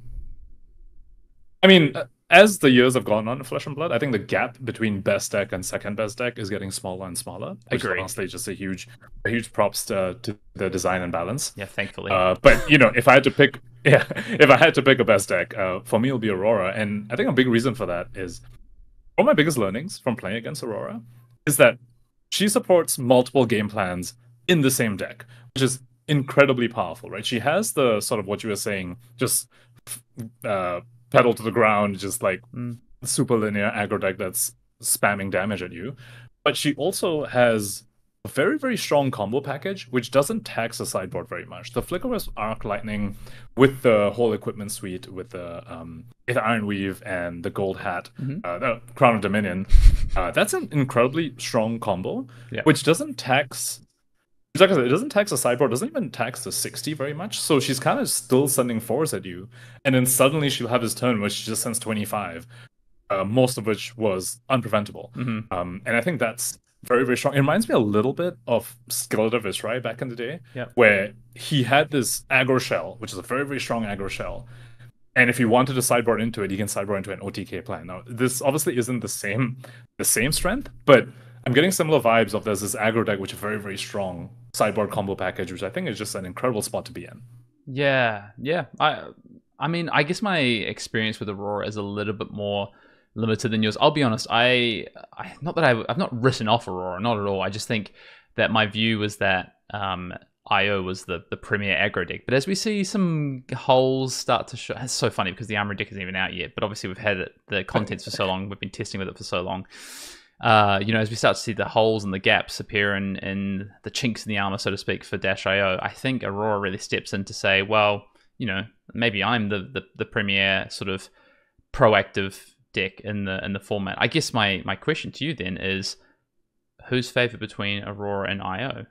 C: mean, as the years have gone on in Flesh and Blood, I think the gap between best deck and second best deck is getting smaller and smaller. Which is honestly just a huge props to the design and balance.
B: Yeah, thankfully.
C: But if I had to pick, if I had to pick a best deck, for me it'll be Aurora, and I think a big reason for that is one of my biggest learnings from playing against Aurora is that she supports multiple game plans in the same deck, which is incredibly powerful, right? She has the sort of what you were saying, just pedal to the ground, just like super linear aggro deck that's spamming damage at you. But she also has a very, very strong combo package, which doesn't tax the sideboard very much. The Flicker Wisp Arc Lightning with the whole equipment suite, with the Iron Weave and the Gold Hat, the Crown of Dominion, that's an incredibly strong combo, which doesn't tax. It doesn't tax the sideboard, doesn't even tax the 60 very much. So she's kind of still sending 4s at you. And then suddenly she'll have this turn where she just sends 25, most of which was unpreventable. And I think that's very, very strong. It reminds me a little bit of Skeletor Viserai back in the day, where he had this aggro shell, which is a very, very strong aggro shell. And if he wanted to sideboard into it, he can sideboard into an OTK plan. Now, this obviously isn't the same strength, but I'm getting similar vibes of there's this aggro deck, which is a very, very strong sideboard combo package, which I think is just an incredible spot to be in.
B: Yeah. I mean, I guess my experience with Aurora is a little bit more limited than yours. I'll be honest. I've not written off Aurora, not at all. I just think that my view was that IO was the premier aggro deck. But as we see some holes start to show, it's so funny because the Armory deck isn't even out yet. But obviously we've had the contents for so long. We've been testing with it for so long. As we start to see the holes and the gaps appear in the chinks in the armor, so to speak, for Dash.io, I think Aurora really steps in to say, well, maybe I'm the premier sort of proactive deck in the format. I guess my question to you then is, who's favored between Aurora and IO?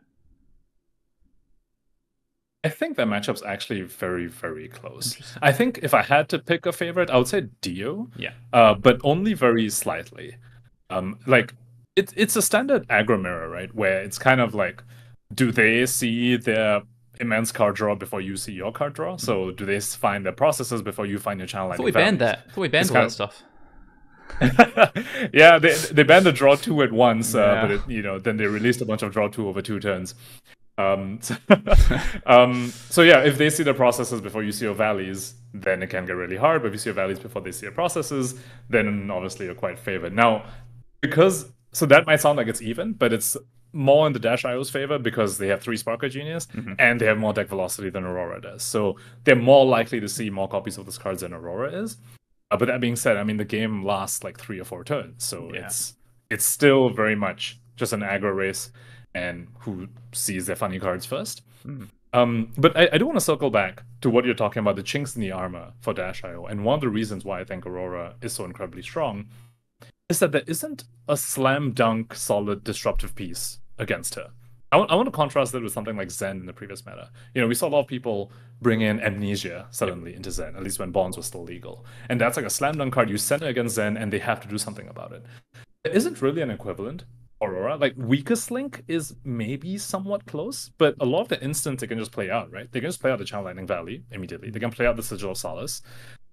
C: I think that matchup's actually very, very close. I think if I had to pick a favorite, I would say Dio.
B: Yeah.
C: But only very slightly. It's a standard aggro mirror, right? Where it's kind of like, do they see their immense card draw before you see your card draw? So do they find their processes before you find your channel lightning?
B: I thought we banned all that stuff.
C: Yeah, they banned the draw 2 at once, but then they released a bunch of draw 2 over 2 turns. So yeah, if they see the processes before you see your valleys, then it can get really hard. But if you see your valleys before they see your processes, then obviously you're quite favored. Now, so that might sound like it's even, but it's more in the Dash.io's favor because they have 3 Sparker Genius and they have more deck velocity than Aurora does. So they're more likely to see more copies of this cards than Aurora is. But that being said, I mean, the game lasts like 3 or 4 turns. So it's still very much just an aggro race and who sees their funny cards first. But I do want to circle back to what you're talking about, the chinks in the armor for Dash.io. And one of the reasons why I think Aurora is so incredibly strong is that there isn't a slam dunk solid disruptive piece against her. I want to contrast that with something like Zen in the previous meta. We saw a lot of people bring in Amnesia suddenly into Zen, at least when Bonds was still legal. And that's like a slam dunk card. You send it against Zen and they have to do something about it. There isn't really an equivalent Aurora. Like, Weakest Link is maybe somewhat close, but a lot of the instants they can just play out, right? They can just play out the Channel Lightning Valley immediately. They can play out the Sigil of Solace.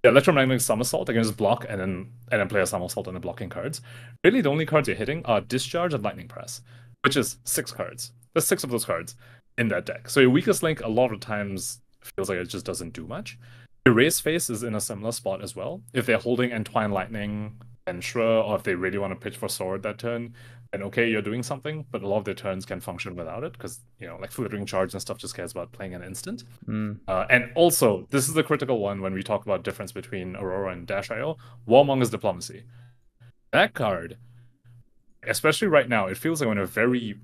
C: the electromagnetic somersault, I can just block and then play a somersault on the blocking cards. Really, the only cards you're hitting are Discharge and Lightning Press, which is 6 cards. There's 6 of those cards in that deck. So your weakest link a lot of times feels like it just doesn't do much. Erase Face is in a similar spot as well. If they're holding Entwine Lightning, Enshra, or if they really want to pitch for Sword that turn, then okay, you're doing something, but a lot of their turns can function without it, because, you know, like Flittering Charge and stuff just cares about playing an instant. And also, this is the critical one when we talk about difference between Aurora and Dash.io, Warmonger's Diplomacy. That card, especially right now, it feels like when a very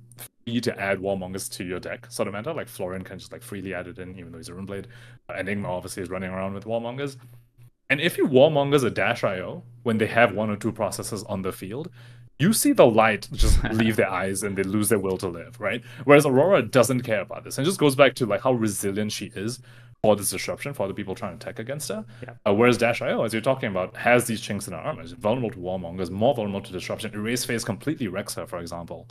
C: free to add Warmongers to your deck sort of meta, like Florian can just like freely add it in, even though he's a Runeblade. Enigma obviously is running around with Warmongers. And if you Warmongers a Dash.io, when they have 1 or 2 processes on the field, you see the light just leave their eyes and they lose their will to live, right? Whereas Aurora doesn't care about this. And it just goes back to like how resilient she is for this disruption, for the people trying to attack against her.
B: Yeah.
C: Whereas Dash.io, as you're talking about, has these chinks in her armor. It's vulnerable to Warmongers, more vulnerable to disruption. Erase Phase completely wrecks her, for example.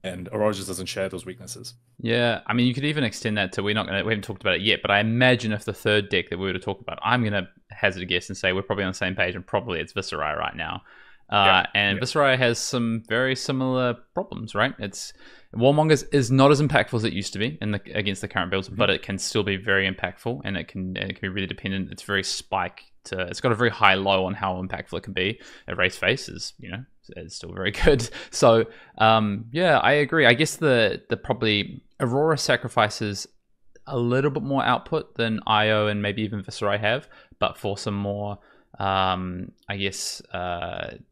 C: And Aurora just doesn't share those weaknesses.
B: Yeah, I mean, you could even extend that to, we haven't talked about it yet, but I imagine if the third deck that we were to talk about, I'm going to hazard a guess and say we're probably on the same page, and probably it's Viserai right now. Viserai has some very similar problems, right? It's Warmongers is not as impactful as it used to be against the current builds, but it can still be very impactful, and it can be really dependent. It's very it's got a very high low on how impactful it can be. Erase Face is, you know, is still very good. So yeah, I agree. I guess the probably Aurora sacrifices a little bit more output than IO and maybe even Viserai have, but for some more I guess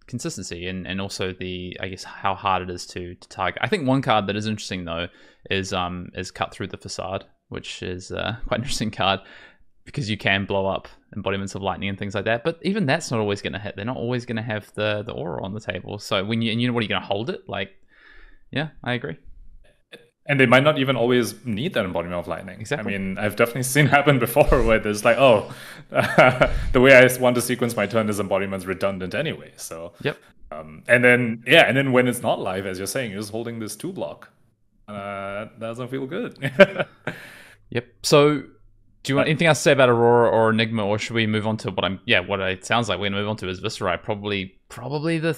B: consistency and also I guess how hard it is to target. I think one card that is interesting though is Cut Through the Facade, which is quite an interesting card because you can blow up embodiments of lightning and things like that. But even that's not always going to hit. They're not always going to have the aura on the table. So when you know what, are you going to hold it? Like, yeah, I agree.
C: And they might not even always need that embodiment of lightning.
B: Exactly.
C: I mean, I've definitely seen happen before where there's like, oh, the way I want to sequence my turn, this embodiment's redundant anyway. So,
B: yep.
C: And then when it's not live, as you're saying, you're just holding this 2 block. That doesn't feel good.
B: Yep. So, do you want anything else to say about Aurora or Enigma, or should we move on to what it sounds like we're gonna move on to is Viserai? Probably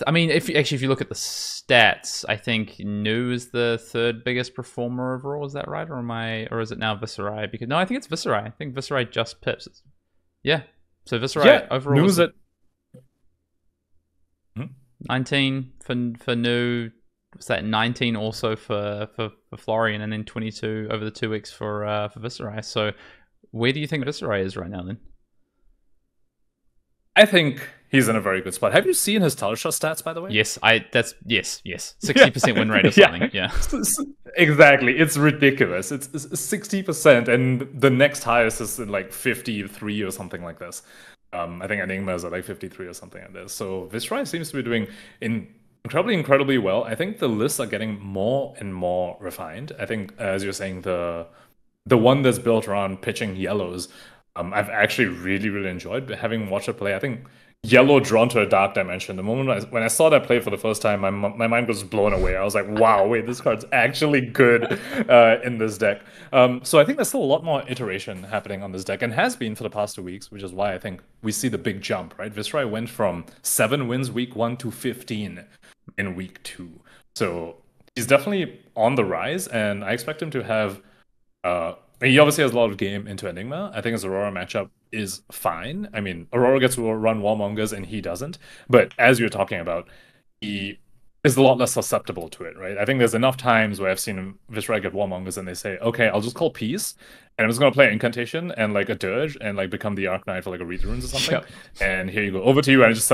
B: I mean, if you look at the stats, I think Nu is the 3rd biggest performer overall. Is that right, or is it now Viserai? Because no, I think it's Viserai. I think Viserai just pips. Yeah. So Viserai overall.
C: Nu's at
B: 19 for Nu. Was that 19 also for Florian, and then 22 over the 2 weeks for Viserai? So where do you think Viserai is right now then?
C: I think he's in a very good spot. Have you seen his Talishah stats, by the way?
B: Yes, yes. 60% win rate or something. Yeah.
C: Exactly. It's ridiculous. It's 60%, and the next highest is in like 53 or something like this. I think Enigma is at like 53 or something like this. So Viserai seems to be doing incredibly well. I think the lists are getting more and more refined. I think, as you're saying, the one that's built around pitching yellows, I've actually really enjoyed having watched it play. I think yellow drawn to a dark dimension. The moment when I saw that play for the first time, my mind was blown away. I was like, wow, wait, this card's actually good in this deck. So I think there's still a lot more iteration happening on this deck, and has been for the past 2 weeks, which is why I think we see the big jump, right? Viserai went from 7 wins week 1 to 15 in week 2. So he's definitely on the rise, and I expect him to have... he obviously has a lot of game into Enigma. I think his Aurora matchup is fine. I mean, Aurora gets to run Warmongers and he doesn't. But as you're talking about, he is a lot less susceptible to it, right? I think there's enough times where I've seen Viserai get Warmongers and they say, okay, I'll just call Peace, and I'm just going to play Incantation and like a Dirge and like become the Arc Knight for like a Read Runes or something. Yep. And here you go. Over to you. And I just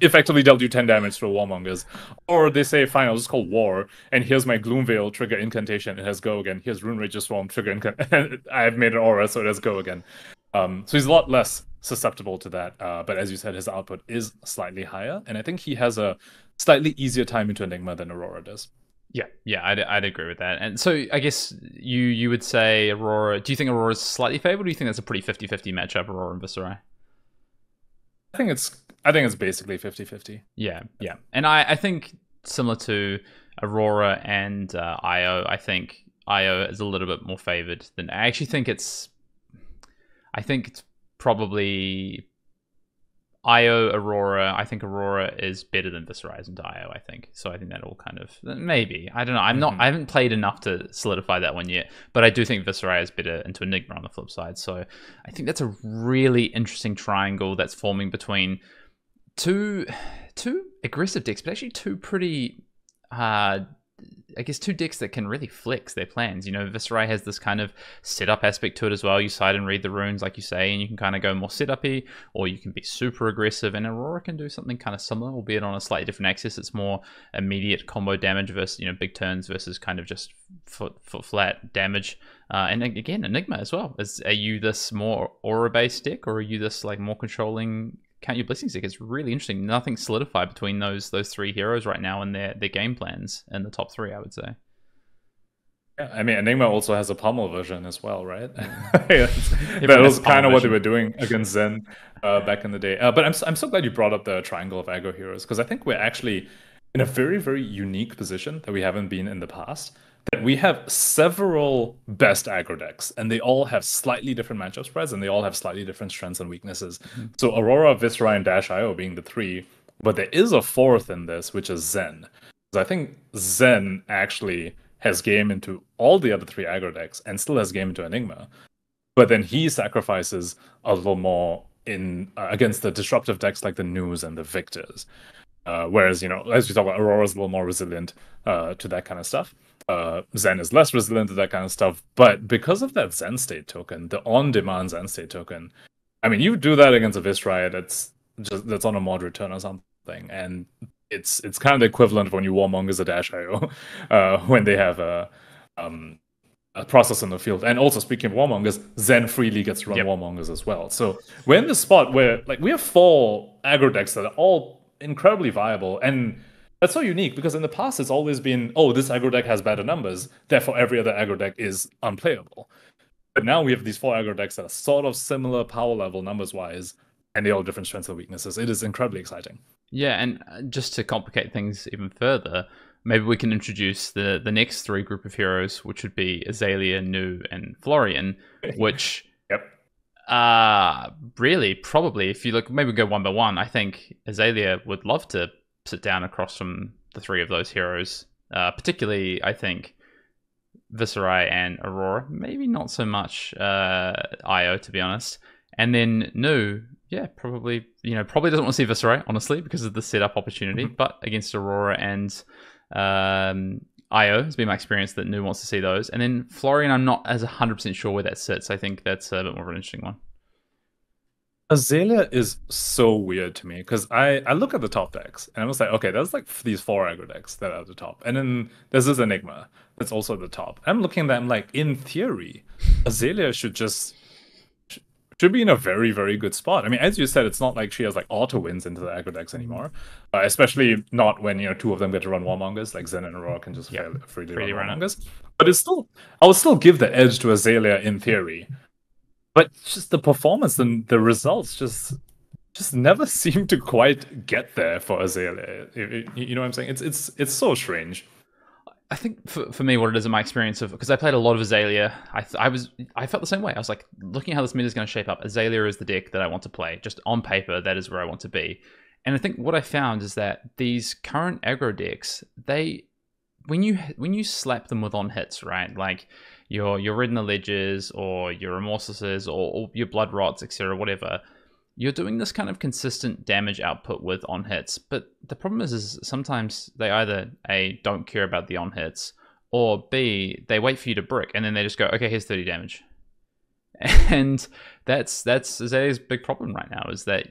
C: effectively dealt you 10 damage to a Warmongers. Or they say, fine, I'll just call War, and here's my Gloomveil, trigger Incantation, it has go again. Here's Rune Rager Swarm, trigger Incantation. I've made an Aura, so it has go again. So he's a lot less susceptible to that. But as you said, his output is slightly higher, and I think he has a slightly easier time into Enigma than Aurora does.
B: Yeah, I'd agree with that. And so I guess you would say Aurora. Do you think Aurora's slightly favored, or do you think that's a pretty 50-50 matchup, Aurora and Viserai?
C: I think it's basically 50-50.
B: Yeah. And I think similar to Aurora and IO, I think IO is a little bit more favored than I actually think it's probably Io, Aurora. I think Aurora is better than Viserai into Io, I think. So I think that all kind of maybe. I don't know. I haven't played enough to solidify that one yet, but I do think Viserai is better into Enigma on the flip side. So I think that's a really interesting triangle that's forming between two aggressive decks, but actually two pretty I guess two decks that can really flex their plans. You know, Viserai has this kind of setup aspect to it as well. You side and read the runes, like you say, and you can kind of go more setup-y, or you can be super aggressive. And Aurora can do something kind of similar, albeit on a slightly different axis. It's more immediate combo damage versus, you know, big turns versus kind of just foot flat damage. And again, Enigma as well. Are you this more aura-based deck, or are you this like more controlling Count Your Blessings deck? It's really interesting. Nothing solidified between those three heroes right now and their game plans in the top three, I would say.
C: Yeah, I mean, Enigma also has a pummel version as well, right? That was kind of what they were doing against Zen back in the day. But I'm so glad you brought up the triangle of aggro heroes, because I think we're actually in a very, very unique position that we haven't been in the past. That we have several best aggro decks, and they all have slightly different matchup spreads, and they all have slightly different strengths and weaknesses. So Aurora, Viserai, and Dash IO being the three, but there is a fourth in this, which is Zen. So I think Zen actually has game into all the other three aggro decks, and still has game into Enigma. But then he sacrifices a little more in against the disruptive decks like the News and the Victors. Whereas, you know, as we talk about, Aurora is a little more resilient to that kind of stuff. Zen is less resilient to that kind of stuff, but because of that Zen State token, the on-demand Zen State token, I mean, you do that against a Viserai that's on a moderate turn or something, and it's kind of the equivalent of when you warmongers a Dash IO when they have a process in the field. And also, speaking of warmongers, Zen freely gets to run warmongers as well. So we're in the spot where like we have 4 aggro decks that are all incredibly viable, and that's so unique because in the past it's always been, oh, this aggro deck has better numbers, therefore every other aggro deck is unplayable. But now we have these 4 aggro decks that are sort of similar power level numbers wise, and they all have different strengths and weaknesses. It is incredibly exciting. Yeah,
B: and just to complicate things even further, maybe we can introduce the next 3 group of heroes, which would be Azalea, Nu, and Florian, which really, probably, if you look, maybe go one by one, I think Azalea would love to sit down across from the 3 of those heroes. Particularly, I think Viserai and Aurora. Maybe not so much Io, to be honest. And then Nu, probably doesn't want to see Viserai, honestly, because of the setup opportunity. But against Aurora and Io has been my experience that Nu wants to see those. And then Florian, I'm not as 100% sure where that sits. I think that's a bit more of an interesting one.
C: Azalea is so weird to me because I look at the top decks and I was like, okay, there's like these 4 aggro decks that are at the top, and then there's this Enigma that's also at the top. I'm looking at them like, in theory, Azalea should be in a very, very good spot. I mean, as you said, it's not like she has like auto wins into the aggro decks anymore, especially not when 2 of them get to run warmongers, like Zen and Aurora can just freely run warmongers. But I would still give the edge to Azalea in theory. But just the performance and the results just never seem to quite get there for Azalea. You know what I'm saying? It's so strange.
B: I think for me, what it is in my experience of, because I played a lot of Azalea, I felt the same way. I was like, looking at how this meta is going to shape up, Azalea is the deck that I want to play. Just on paper, that is where I want to be. And I think what I found is that these current aggro decks, when you slap them with on hits, right? Like your Red in the Ledgers or your Remorselesses or your Blood Rots, etc., whatever, you're doing this kind of consistent damage output with on hits. But the problem is sometimes they either A, don't care about the on hits, or B, they wait for you to brick and then they just go, okay, here's 30 damage. And that's Azalea's big problem right now, is that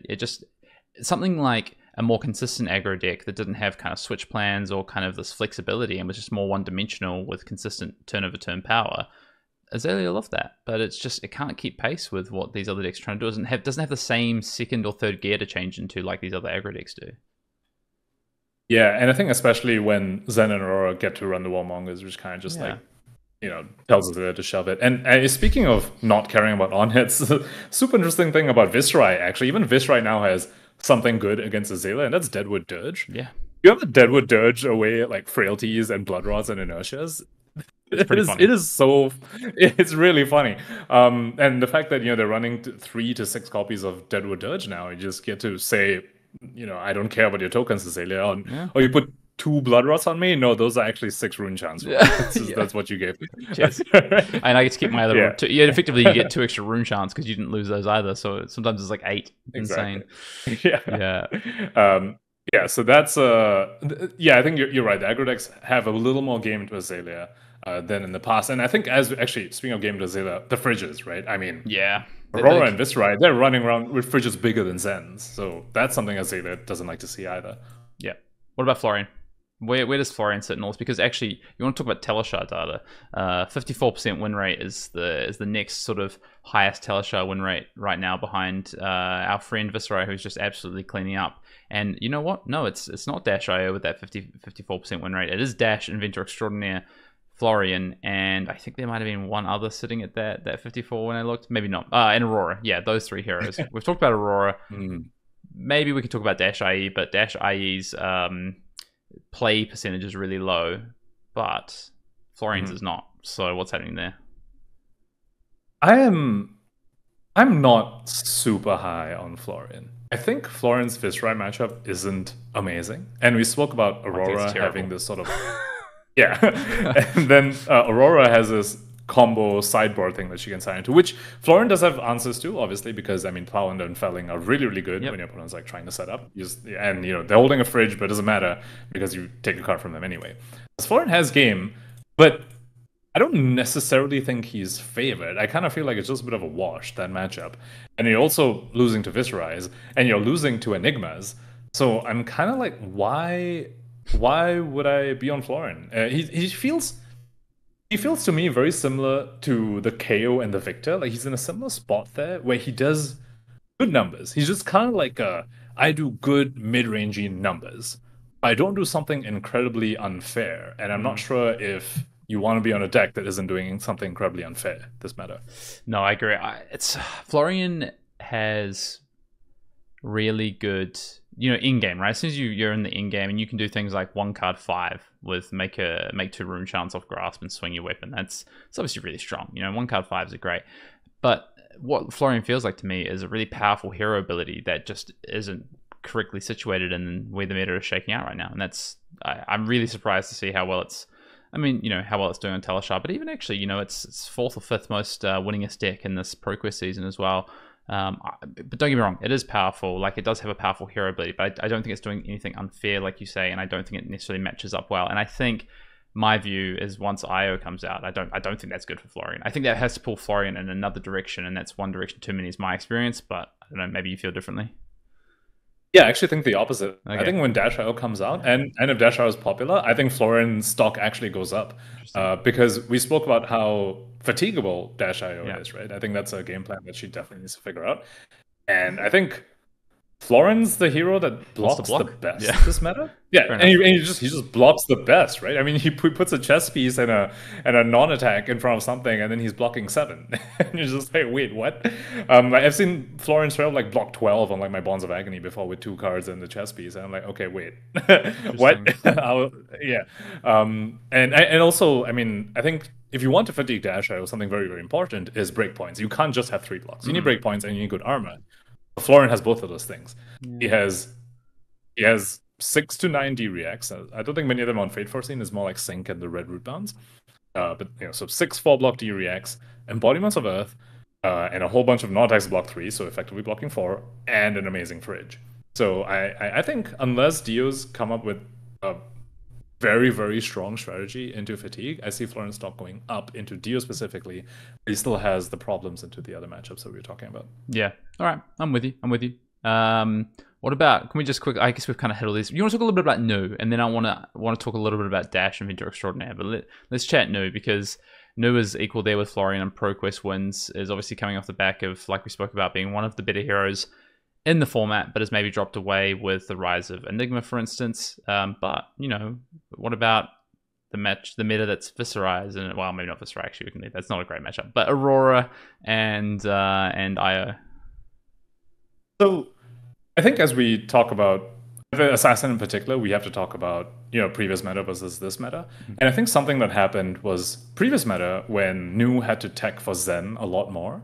B: something like a more consistent aggro deck that didn't have kind of switch plans or kind of this flexibility and was just more one-dimensional with consistent turn-over-turn power. Azalea loved that, but it can't keep pace with what these other decks are trying to do. It doesn't have the same second or third gear to change into like these other aggro decks do.
C: Yeah, and I think especially when Zen and Aurora get to run the warmongers, which kind of just tells us to shove it. And speaking of not caring about on hits, super interesting thing about Viserai, actually, even Viserai now has something good against Azalea, and that's Deadwood Dirge.
B: Yeah.
C: You have a Deadwood Dirge away like frailties and blood rods and inertias.
B: pretty funny.
C: It is so. It's really funny. And the fact that they're running 3 to 6 copies of Deadwood Dirge now, you just get to say, I don't care about your tokens, Azalea, or you put 2 blood rots on me. No, those are actually 6 rune chants. That's what you gave.
B: Cheers. And I get to keep my other. Effectively, you get 2 extra rune chants because you didn't lose those either. So sometimes it's like 8. Insane.
C: Yeah. So that's I think you're right. The aggro decks have a little more game into Azalea than in the past, and I think speaking of game into Azalea, the fridges, right? I mean, Aurora and Viscerai, they're running around with fridges bigger than Zens, so that's something Azalea doesn't like to see either.
B: Yeah. What about Florian? Where does Florian sit in all this? Because actually, you want to talk about Teleshar data. 54% win rate is the next sort of highest Teleshar win rate right now, behind our friend Viscerai, who's just absolutely cleaning up. And you know what? No, it's not Dash.io with that 54% win rate. It is Dash, Inventor Extraordinaire, Florian, and I think there might have been one other sitting at that 54 when I looked. Maybe not. And Aurora. Yeah, those 3 heroes. We've talked about Aurora. Maybe we could talk about Dash.ie, but Dash.ie's play percentage is really low, but Florian's is not. So what's happening there?
C: I'm not super high on Florian. I think Florian's Viscerai matchup isn't amazing, and we spoke about Aurora having this sort of and then Aurora has this combo sideboard thing that she can sign into, which Florian does have answers to, obviously, because Plowlander and Felling are really, really good when your opponent's like trying to set up. They're holding a fridge, but it doesn't matter because you take a card from them anyway. Florian has game, but I don't necessarily think he's favored. I kind of feel like it's just a bit of a wash, that matchup. And you're also losing to Viscerais, and you're losing to Enigmas. So I'm kind of like, why would I be on Florian? He feels to me very similar to the KO and the Victor. Like, he's in a similar spot there where he does good numbers. He's just kind of like I do good mid-rangey numbers. I don't do something incredibly unfair, and I'm not sure if you want to be on a deck that isn't doing something incredibly unfair this matter.
B: No, I agree. Florian has really good, in-game, right? As soon as you're in the in-game and you can do things like 1 card 5 with make 2 rune chants off grasp and swing your weapon. It's obviously really strong. 1 card 5s are great. But what Florian feels like to me is a really powerful hero ability that just isn't correctly situated in where the meta is shaking out right now. And I'm really surprised to see how well it's how well it's doing on Teleshar, but even actually, it's 4th or 5th most winningest deck in this ProQuest season as well. But don't get me wrong, it is powerful. Like, it does have a powerful hero ability, but I don't think it's doing anything unfair, like you say, and I don't think it necessarily matches up well. And I think my view is once IO comes out, I don't think that's good for Florian. I think that has to pull Florian in another direction, and that's one direction too many is my experience, but I don't know, maybe you feel differently.
C: Yeah, I actually think the opposite. Okay. I think when Dash.io comes out, and if Dash.io is popular, I think Florian's stock actually goes up. Because we spoke about how fatigable Dash.io is, right? I think that's a game plan that she definitely needs to figure out. And I think Florian's the hero that blocks the best this meta. Yeah, and he just blocks the best, right? I mean, he puts a chess piece and a non-attack in front of something, and then he's blocking 7. And you're just like, wait, what? I've seen Florian straight up block 12 on my Bonds of Agony before with 2 cards and the chess piece, and I'm like, okay, wait, what? And also, I think if you want to fatigue Dash.io, something very, very important is breakpoints. You can't just have 3 blocks. You need breakpoints and you need good armor. Florian has both of those things. He has 6 to 9 D reacts. I don't think many of them on Fate Foreseen is more like Sync and the Red Root Bounds. But so 6 4-block D reacts, Embodiments of Earth, and a whole bunch of non-attacks block 3, so effectively blocking 4, and an amazing fridge. So I think unless Dios come up with a very, very strong strategy into fatigue, I see Florian's stock going up into Dio specifically, but he still has the problems into the other matchups that we were talking about.
B: Yeah. All right. I'm with you. What about, can we just quick, I guess we've kind of hit all these. You want to talk a little bit about Nu, and then I want to talk a little bit about Dash and Inventor Extraordinaire, but let's chat Nu, because Nu is equal there with Florian, and ProQuest wins is obviously coming off the back of, like we spoke about, being one of the better heroes in the format, but has maybe dropped away with the rise of Enigma, for instance. But, what about the meta that's Viscerais, and, well, maybe not Viscerai, actually, we can leave. That's not a great matchup. But Aurora and IO.
C: So, I think as we talk about the assassin in particular, we have to talk about, previous meta versus this meta. And I think something that happened was previous meta when Nu had to tech for Zen a lot more.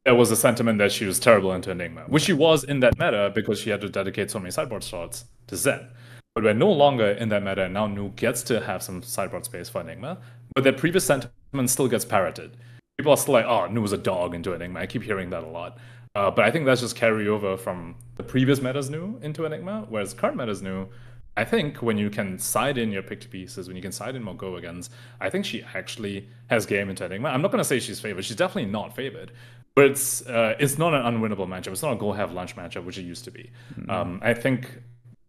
C: There was a sentiment that she was terrible into Enigma, which she was in that meta because she had to dedicate so many sideboard slots to Zen. But we're no longer in that meta, and now Nu gets to have some sideboard space for Enigma, but their previous sentiment still gets parroted. People are still like, oh, Nu was a dog into Enigma. I keep hearing that a lot. But I think that's just carryover from the previous meta's Nu into Enigma, whereas current meta's Nu, I think when you can side in your picked pieces, when you can side in more go-agains, I think she actually has game into Enigma. I'm not going to say she's favored. She's definitely not favored. But it's not an unwinnable matchup. It's not a go-have-lunch matchup, which it used to be. I think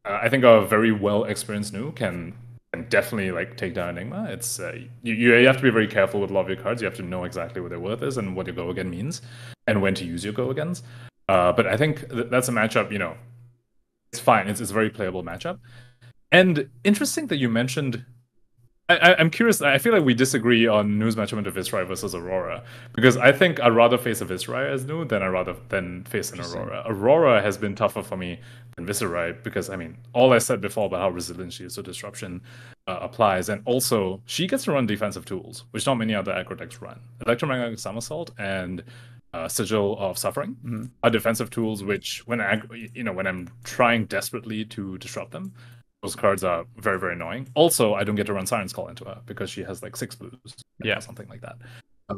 C: a very well-experienced Nu can definitely take down Enigma. It's you have to be very careful with a lot of your cards. You have to know exactly what their worth is and what your go again means, and when to use your go agains. But I think that's a matchup. It's fine. It's a very playable matchup. And interesting that you mentioned. I'm curious. I feel like we disagree on Nu's matchup into Viscerai versus Aurora, because I think I'd rather face a Viscerai as Nu than face an Aurora. Aurora has been tougher for me than Viscerai because, all I said before about how resilient she is to disruption applies, and also she gets to run defensive tools, which not many other aggro decks run. Electromagnetic Somersault and Sigil of Suffering are defensive tools, which when I'm trying desperately to disrupt them, those cards are very, very annoying. Also, I don't get to run Siren's Call into her because she has 6 blues. Or something like that.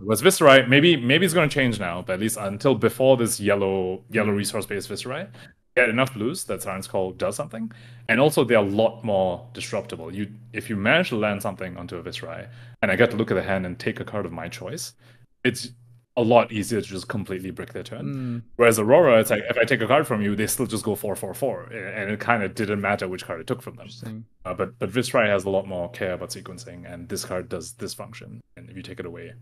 C: Whereas Viscerai, maybe it's going to change now, but at least until before this yellow resource-based Viscerai, get enough blues that Siren's Call does something. And also, they're a lot more disruptible. If you manage to land something onto a Viscerai, and I get to look at the hand and take a card of my choice, it's a lot easier to just completely brick their turn. Whereas Aurora, it's like, if I take a card from you, they still just go 4/4/4, and it kind of didn't matter which card it took from them. But Viscerai has a lot more care about sequencing, and this card does this function, and if you take it away,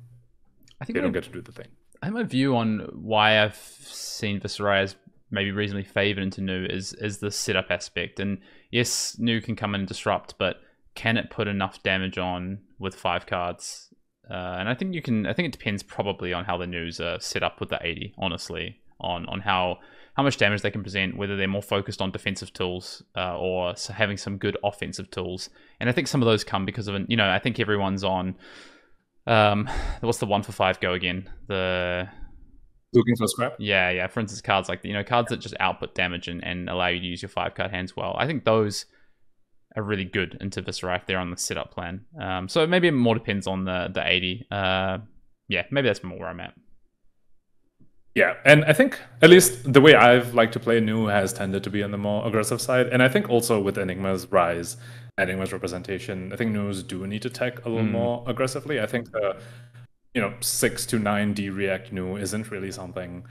C: they don't get to do the thing.
B: I think my view on why I've seen Viscerai as maybe reasonably favored into Nu is the setup aspect. And yes, Nu can come in and disrupt, but can it put enough damage on with 5 cards? And I think it depends probably on how the Nus are set up with the 80, honestly, on how much damage they can present, whether they're more focused on defensive tools or having some good offensive tools. And I think some of those come because of I think everyone's on what's the 1-for-5 go again? The
C: looking for scrap?
B: Yeah. For instance, cards like cards that just output damage and allow you to use your 5-card hands well. I think those are really good into Viscerai if they're on the setup plan. So maybe it more depends on the 80. Maybe that's more where I'm at.
C: Yeah, and I think at least the way I've liked to play Nu has tended to be on the more aggressive side. And I think also with Enigma's rise, Enigma's representation, I think Nus do need to tech a little more aggressively. I think the 6 to 9 D react Nu isn't really something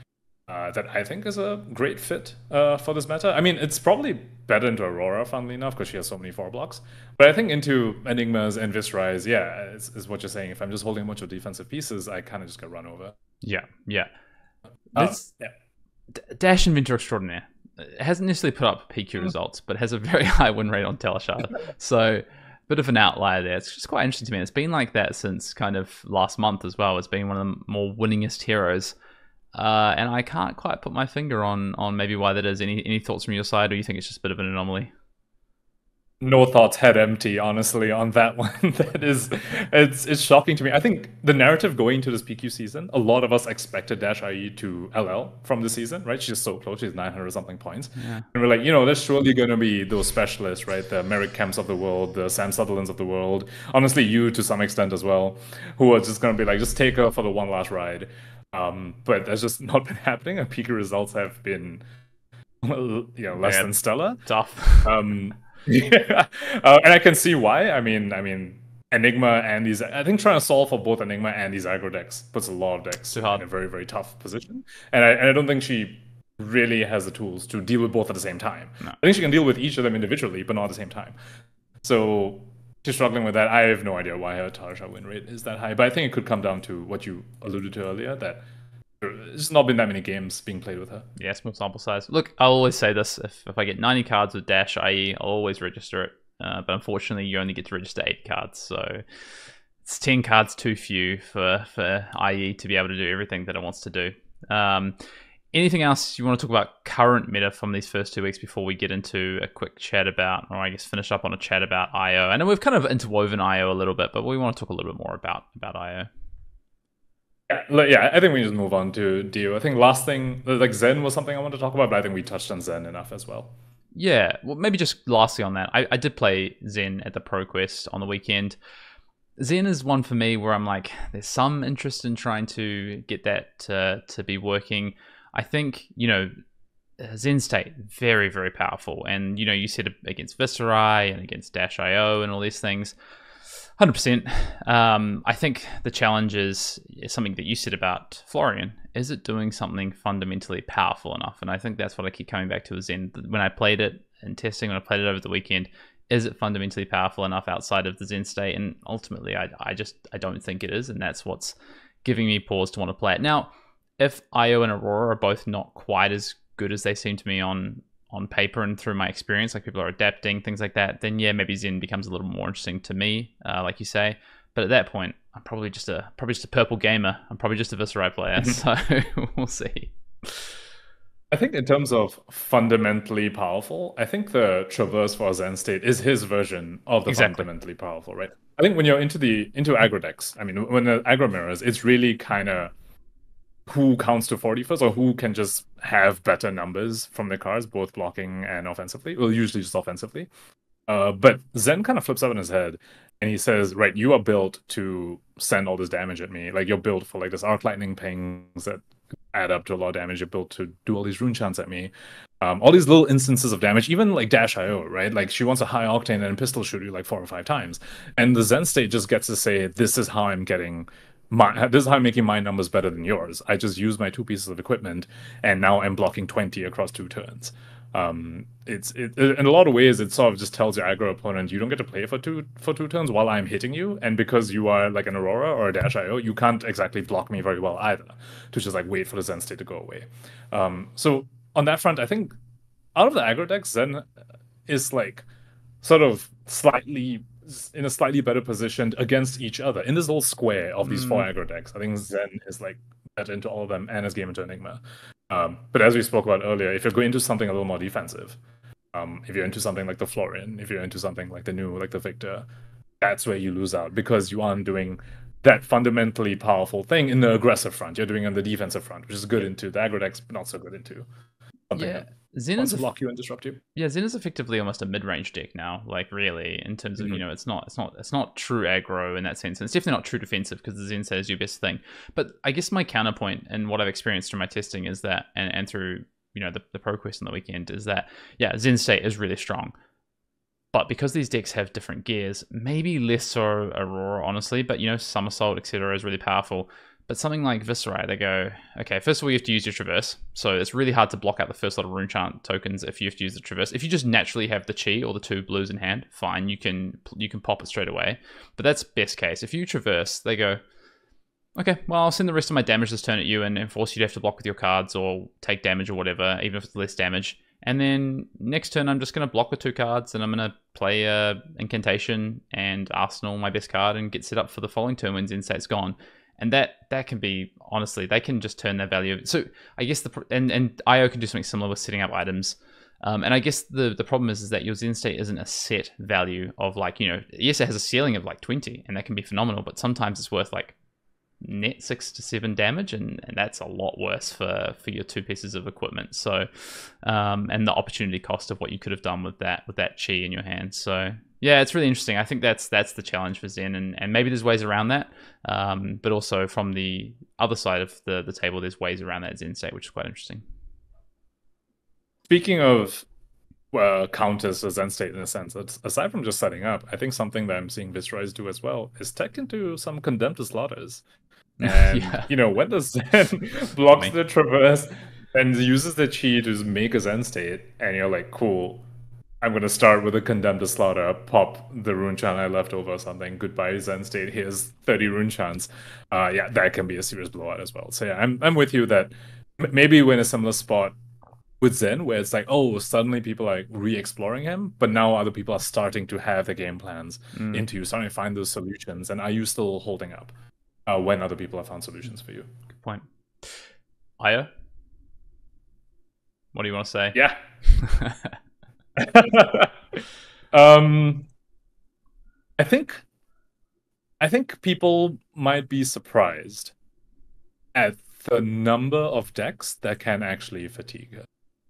C: that I think is a great fit for this meta. It's probably better into Aurora, funnily enough, because she has so many 4 blocks. But I think into Enigmas and Viscerai's, is what you're saying. If I'm just holding a bunch of defensive pieces, I kind of just get run over.
B: Yeah. Dash Inventor Extraordinaire. It hasn't necessarily put up PQ results, but has a very high win rate on Teleshard. So, bit of an outlier there. It's just quite interesting to me. It's been like that since kind of last month as well. It's been one of the more winningest heroes. And I can't quite put my finger on maybe why that is. Any thoughts from your side, or you think it's just a bit of an anomaly?
C: No thoughts, head empty, honestly, on that one. It's shocking to me. I think the narrative going into this PQ season, a lot of us expected Dash IE to LL from the season, right? She's so close. She's 900 something points. Yeah. And we're like, there's surely going to be those specialists, right? The Merrick Kemps of the world, the Sam Sutherlands of the world. Honestly, you to some extent as well, who are just going to be like, just take her for the one last ride. But that's just not been happening. And PQ results have been, less than stellar.
B: Tough.
C: And I can see why. Enigma and these, I think trying to solve for both Enigma and these aggro decks puts a lot of decks in a very, very tough position. And I don't think she really has the tools to deal with both at the same time. No. I think she can deal with each of them individually, but not at the same time. So she's struggling with that. I have no idea why her Tarsha win rate is that high, but I think it could come down to what you alluded to earlier, that there's not been that many games being played with her.
B: Yeah, small sample size. Look, I'll always say this. If I get 90 cards with Dash IE, I'll always register it. But unfortunately, you only get to register 8 cards. So it's 10 cards too few for IE to be able to do everything that it wants to do. Anything else you want to talk about current meta from these first 2 weeks before we get into a quick chat about, or I guess finish up on a chat about IO? I know we've kind of interwoven IO a little bit, but we want to talk a little bit more about IO.
C: Yeah, I think we just move on to Dio. I think last thing, like Zen was something I wanted to talk about, but I think we touched on Zen enough as well.
B: Yeah, well, maybe just lastly on that, I did play Zen at the ProQuest on the weekend. Zen is one for me where I'm like, there's some interest in trying to get that to be working. I think, Zen State, very, very powerful. And, you said against Viserai and against Dash.io and all these things, 100%. I think the challenge is something that you said about Florian. Is it doing something fundamentally powerful enough? And I think that's what I keep coming back to with Zen. When I played it in testing, when I played it over the weekend, is it fundamentally powerful enough outside of the Zen State? And ultimately, I don't think it is. And that's what's giving me pause to want to play it. Now, if IO and Aurora are both not quite as good as they seem to me on paper and through my experience, like people are adapting, things like that, then yeah, maybe Zen becomes a little more interesting to me, like you say. But at that point, I'm probably just a purple gamer. I'm probably just a Viserai player, so we'll see.
C: I think in terms of fundamentally powerful, I think the Traverse for Zen State is his version of the fundamentally powerful, right? I think when you're into aggro decks, I mean, when the aggro mirrors, it's really kind of who counts to 40 first, or who can just have better numbers from their cards, both blocking and offensively. Well, usually just offensively. But Zen kind of flips up in his head, and he says, right, you are built to send all this damage at me. Like, you're built for like this arc lightning pings that add up to a lot of damage. You're built to do all these rune chants at me. All these little instances of damage, even like Dash.io, right? Like, she wants a high octane and pistol shoot you like 4 or 5 times. And the Zen State just gets to say, this is how I'm getting this is how I'm making my numbers better than yours. I just use my 2 pieces of equipment, and now I'm blocking 20 across 2 turns. It's in a lot of ways, it sort of just tells your aggro opponent, you don't get to play for two turns while I'm hitting you, and because you are like an Aurora or a Dash.io, you can't exactly block me very well either, to just like wait for the Zen State to go away. So on that front, I think out of the aggro decks, Zen is like sort of in a slightly better position against each other in this little square of these 4 aggro decks. I think Zen is like better into all of them and is game into Enigma. But as we spoke about earlier, if you're going into something a little more defensive, if you're into something like the Florian, if you're into something like the Victor, that's where you lose out, because you aren't doing that fundamentally powerful thing in the aggressive front. You're doing it on the defensive front, which is good into the aggro decks, but not so good into something that wants to block you and disrupt you.
B: Yeah, Zen is effectively almost a mid-range deck now, like really, in terms of, it's not true aggro in that sense. And it's definitely not true defensive, because the Zen State is your best thing. But I guess my counterpoint and what I've experienced through my testing is that, and through, the ProQuest on the weekend, is that, yeah, Zen State is really strong. But because these decks have different gears, maybe less so Aurora, honestly, but, Somersault, etc. is really powerful. But something like Viserai, they go, okay, first of all, you have to use your Traverse. So it's really hard to block out the first lot of rune chant tokens if you have to use the Traverse. If you just naturally have the Chi or the 2 blues in hand, fine, you can pop it straight away. But that's best case. If you Traverse, they go, okay, well, I'll send the rest of my damage this turn at you and force you to have to block with your cards or take damage or whatever, even if it's less damage. And then next turn, I'm just going to block with 2 cards, and I'm going to play Incantation and Arsenal, my best card, and get set up for the following turn when Zen State's gone. And that can be, honestly, they can just turn their value. So I guess and IO can do something similar with setting up items. And I guess the problem is that your Zen State isn't a set value of like, yes, it has a ceiling of like 20, and that can be phenomenal, but sometimes it's worth like net 6 to 7 damage, and that's a lot worse for your 2 pieces of equipment. So and the opportunity cost of what you could have done with that Chi in your hand. So yeah, it's really interesting. I think that's the challenge for Zen, and maybe there's ways around that. But also from the other side of the table, there's ways around that Zen State, which is quite interesting.
C: Speaking of counters to Zen State in a sense, aside from just setting up, I think something that I'm seeing Viserai do as well is tech into some Condemned to Slaughters. And, when the Zen blocks the Traverse and uses the Chi to make a Zen State, and you're like, cool, I'm going to start with a Condemned to Slaughter, pop the rune chant I left over or something. Goodbye, Zen State. Here's 30 rune chants. Yeah, that can be a serious blowout as well. So yeah, I'm with you that maybe we're in a similar spot with Zen, where it's like, oh, suddenly people are re-exploring him, but now other people are starting to have the game plans into you, starting to find those solutions. And are you still holding up when other people have found solutions for you?
B: Good point. Aya? What do you want to say?
C: Yeah. um, I think people might be surprised at the number of decks that can actually fatigue.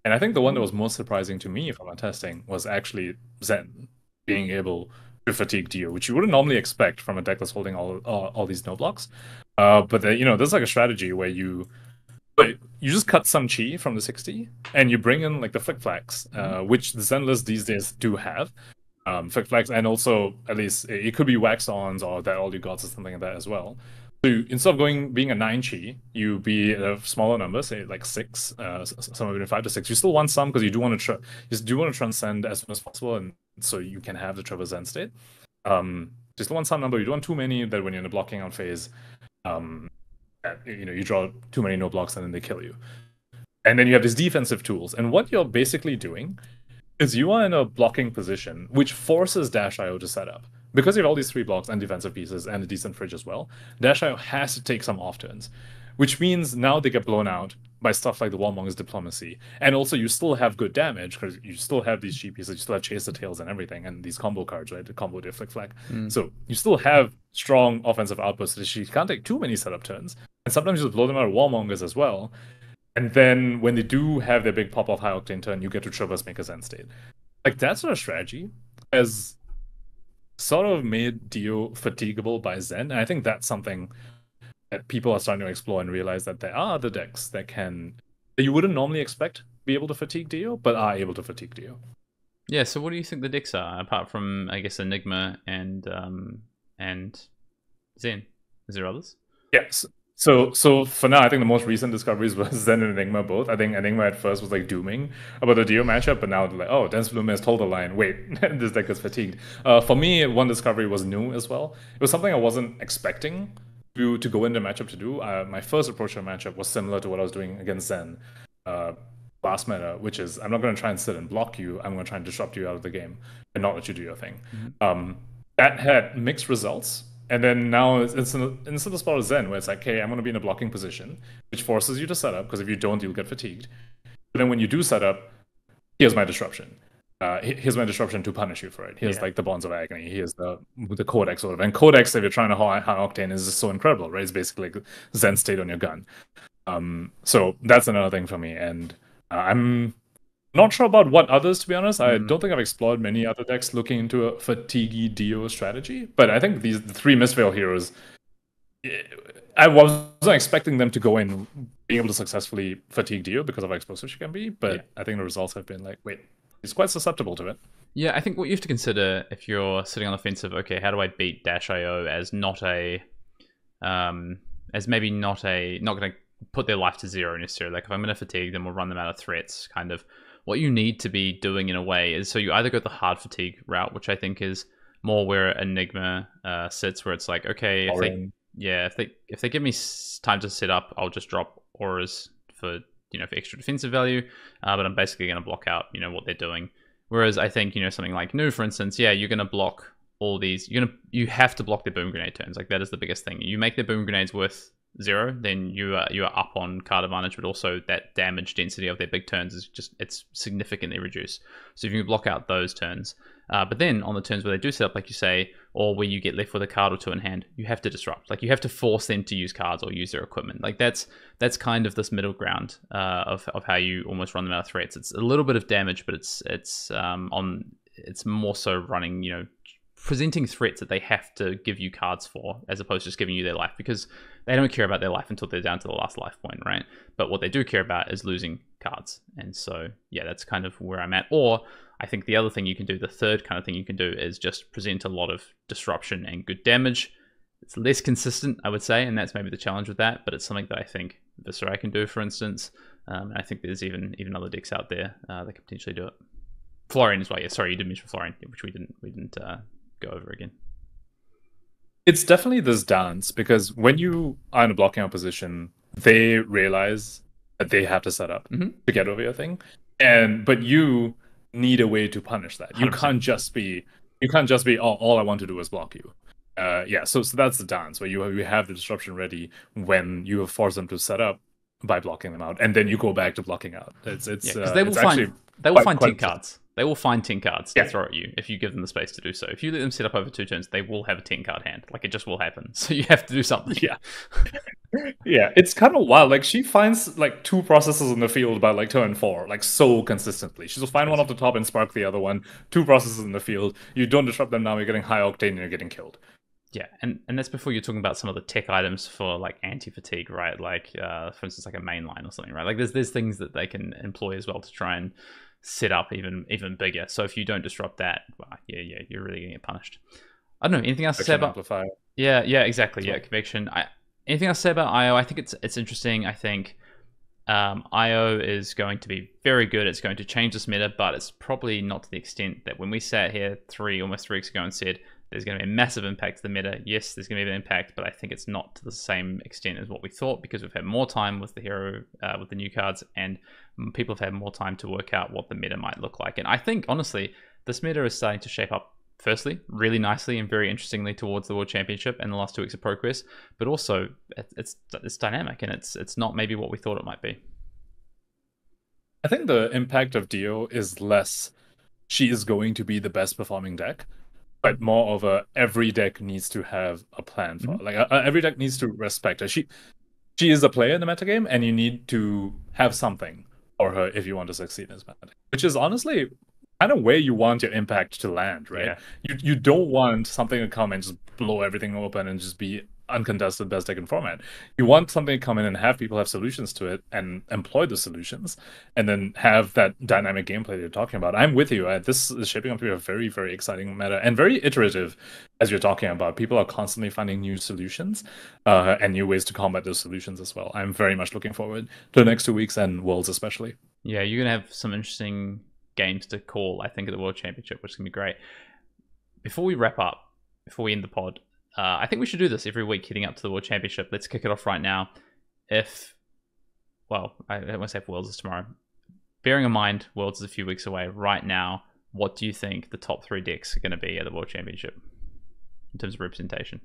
C: And I think the one that was most surprising to me from our testing was actually Zen being able to fatigue Dio, which you wouldn't normally expect from a deck that's holding all these no blocks. But there's like a strategy where you just cut some chi from the 60 and you bring in like the flick flags, which the Zen lists these days do have. Flick flags, and also at least it could be wax ons or that all you got or something like that as well. So instead of being a 9 chi, you be a smaller number, say like 6, somewhere between 5 to 6. You still want some because you do want to transcend as soon as possible, and so you can have the Traverse Zen state. You still want some number. You don't want too many that when you're in the blocking out phase, you draw too many no blocks and then they kill you. And then you have these defensive tools, and what you're basically doing is you are in a blocking position, which forces Dash.io to set up. Because you have all these 3 blocks and defensive pieces and a decent fridge as well, Dash.io has to take some off turns, which means now they get blown out by stuff like the Warmonger's Diplomacy. And also you still have good damage because you still have these cheap pieces, you still have Chaser Tails and everything, and these combo cards, right? The combo to Flick Flag. So you still have strong offensive outputs that she can't take too many setup turns. And sometimes you just blow them out of Warmongers as well. And then when they do have their big pop-off high octane turn, you get to Traverse make a Zen state. Like that sort of strategy has sort of made Dio fatigable by Zen, and I think that's something that people are starting to explore and realize that there are other decks that you wouldn't normally expect be able to fatigue Dio, but are able to fatigue Dio.
B: Yeah, so what do you think the decks are, apart from, I guess, Enigma and Zen? Is there others?
C: Yes. So for now, I think the most recent discoveries was Zen and Enigma both. I think Enigma at first was like dooming about the Dio matchup, but now they're like, oh, Dense Bloom has told the line, wait, this deck is fatigued. For me, one discovery was new as well. It was something I wasn't expecting to go into matchup to do. My first approach to a matchup was similar to what I was doing against Zen last meta, which is I'm not going to try and sit and block you. I'm going to try and disrupt you out of the game and not let you do your thing. That had mixed results. And then now it's in the spot of Zen, where it's like, okay, I'm going to be in a blocking position, which forces you to set up, because if you don't, you'll get fatigued. But then when you do set up, here's my disruption. Here's my disruption to punish you for it. Here's like the Bonds of Agony. Here's the Codex sort of. And Codex, if you're trying to high octane, is just so incredible, right? It's basically like Zen state on your gun. So that's another thing for me. And I'm not sure about what others, to be honest. I don't think I've explored many other decks looking into a fatiguey Dio strategy. But I think the 3 Mistveil heroes, I wasn't expecting them to go in being able to successfully fatigue Dio because of how explosive she can be. But I think the results have been like, wait, he's quite susceptible to it.
B: Yeah, I think what you have to consider if you're sitting on the fence of, okay, how do I beat Dash.io as not going to put their life to 0 necessarily. Like if I'm going to fatigue them or run them out of threats, kind of what you need to be doing in a way is, so you either go the hard fatigue route, which I think is more where Enigma sits, where it's like, okay, if they give me time to set up, I'll just drop auras for extra defensive value, but I'm basically going to block out what they're doing. Whereas I think something like Nu, for instance, you're going to block all these. You have to block their boom grenade turns. Like that is the biggest thing. You make their boom grenades worth 0, then you are up on card advantage, but also that damage density of their big turns is it's significantly reduced. So if you can block out those turns, but then on the turns where they do set up, like you say, or where you get left with a card or 2 in hand, you have to disrupt. Like you have to force them to use cards or use their equipment. Like that's kind of this middle ground of how you almost run them out of threats. It's a little bit of damage, but it's more so running presenting threats that they have to give you cards for, as opposed to just giving you their life, because they don't care about their life until they're down to the last life point, right? But what they do care about is losing cards. And so, that's kind of where I'm at. Or I think the other thing you can do, the third kind of thing you can do, is just present a lot of disruption and good damage. It's less consistent, I would say, and that's maybe the challenge with that, but it's something that I think Viscera can do, for instance. I think there's even other decks out there that can potentially do it. Florian as well. Yeah, sorry, you did mention Florian, which we didn't go over again.
C: It's definitely this dance, because when you are in a blocking out position, they realize that they have to set up to get over your thing, but you need a way to punish that. 100%. You can't just be all I want to do is block you. So that's the dance where you have the disruption ready when you have forced them to set up. by blocking them out, and then you go back to blocking out. Because
B: they will find tin cards. They will find tin cards to throw at you if you give them the space to do so. If you let them sit up over 2 turns, they will have a tin card hand. Like, it just will happen. So you have to do something.
C: Yeah. Yeah, it's kind of wild. Like, she finds like 2 processes in the field by like turn 4, like so consistently. She'll find one off the top and spark the other one. 2 processes in the field. You don't disrupt them now, you're getting high octane and you're getting killed.
B: Yeah, and that's before you're talking about some of the tech items for like anti-fatigue, right? Like, for instance, like a main line or something, right? Like, there's things that they can employ as well to try and set up even bigger. So if you don't disrupt that, well, yeah, you're really gonna get punished. I don't know. Anything else to say about?
C: Amplifier.
B: Yeah, exactly. Yeah, conviction. Anything else to say about IO? I think it's interesting. I think IO is going to be very good. It's going to change this meta, but it's probably not to the extent that when we sat here almost 3 weeks ago and said there's going to be a massive impact to the meta. Yes, there's going to be an impact, but I think it's not to the same extent as what we thought, because we've had more time with the hero, with the new cards, and people have had more time to work out what the meta might look like. And I think, honestly, this meta is starting to shape up, firstly, really nicely and very interestingly towards the World Championship and the last 2 weeks of progress, but also it's dynamic, and it's not maybe what we thought it might be.
C: I think the impact of Dio is less she is going to be the best performing deck, but more of every deck needs to have a plan for. Like every deck needs to respect her. She is a player in the metagame, and you need to have something for her if you want to succeed in this meta. Which is honestly kind of where you want your impact to land, right? Yeah. You don't want something to come and just blow everything open and just be uncontested best deck in format. You want something to come in and have people have solutions to it and employ the solutions, and then have that dynamic gameplay that you're talking about. I'm with you. This is shaping up to be a very, very exciting meta and very iterative, as you're talking about. People are constantly finding new solutions and new ways to combat those solutions as well. I'm very much looking forward to the next 2 weeks and Worlds especially.
B: Yeah, you're going to have some interesting games to call, I think, at the World Championship, which is going to be great. Before we wrap up, before we end the pod, I think we should do this every week heading up to the World Championship. Let's kick it off right now. I won't say if Worlds is tomorrow. Bearing in mind Worlds is a few weeks away, right now, what do you think the top 3 decks are going to be at the World Championship in terms of representation?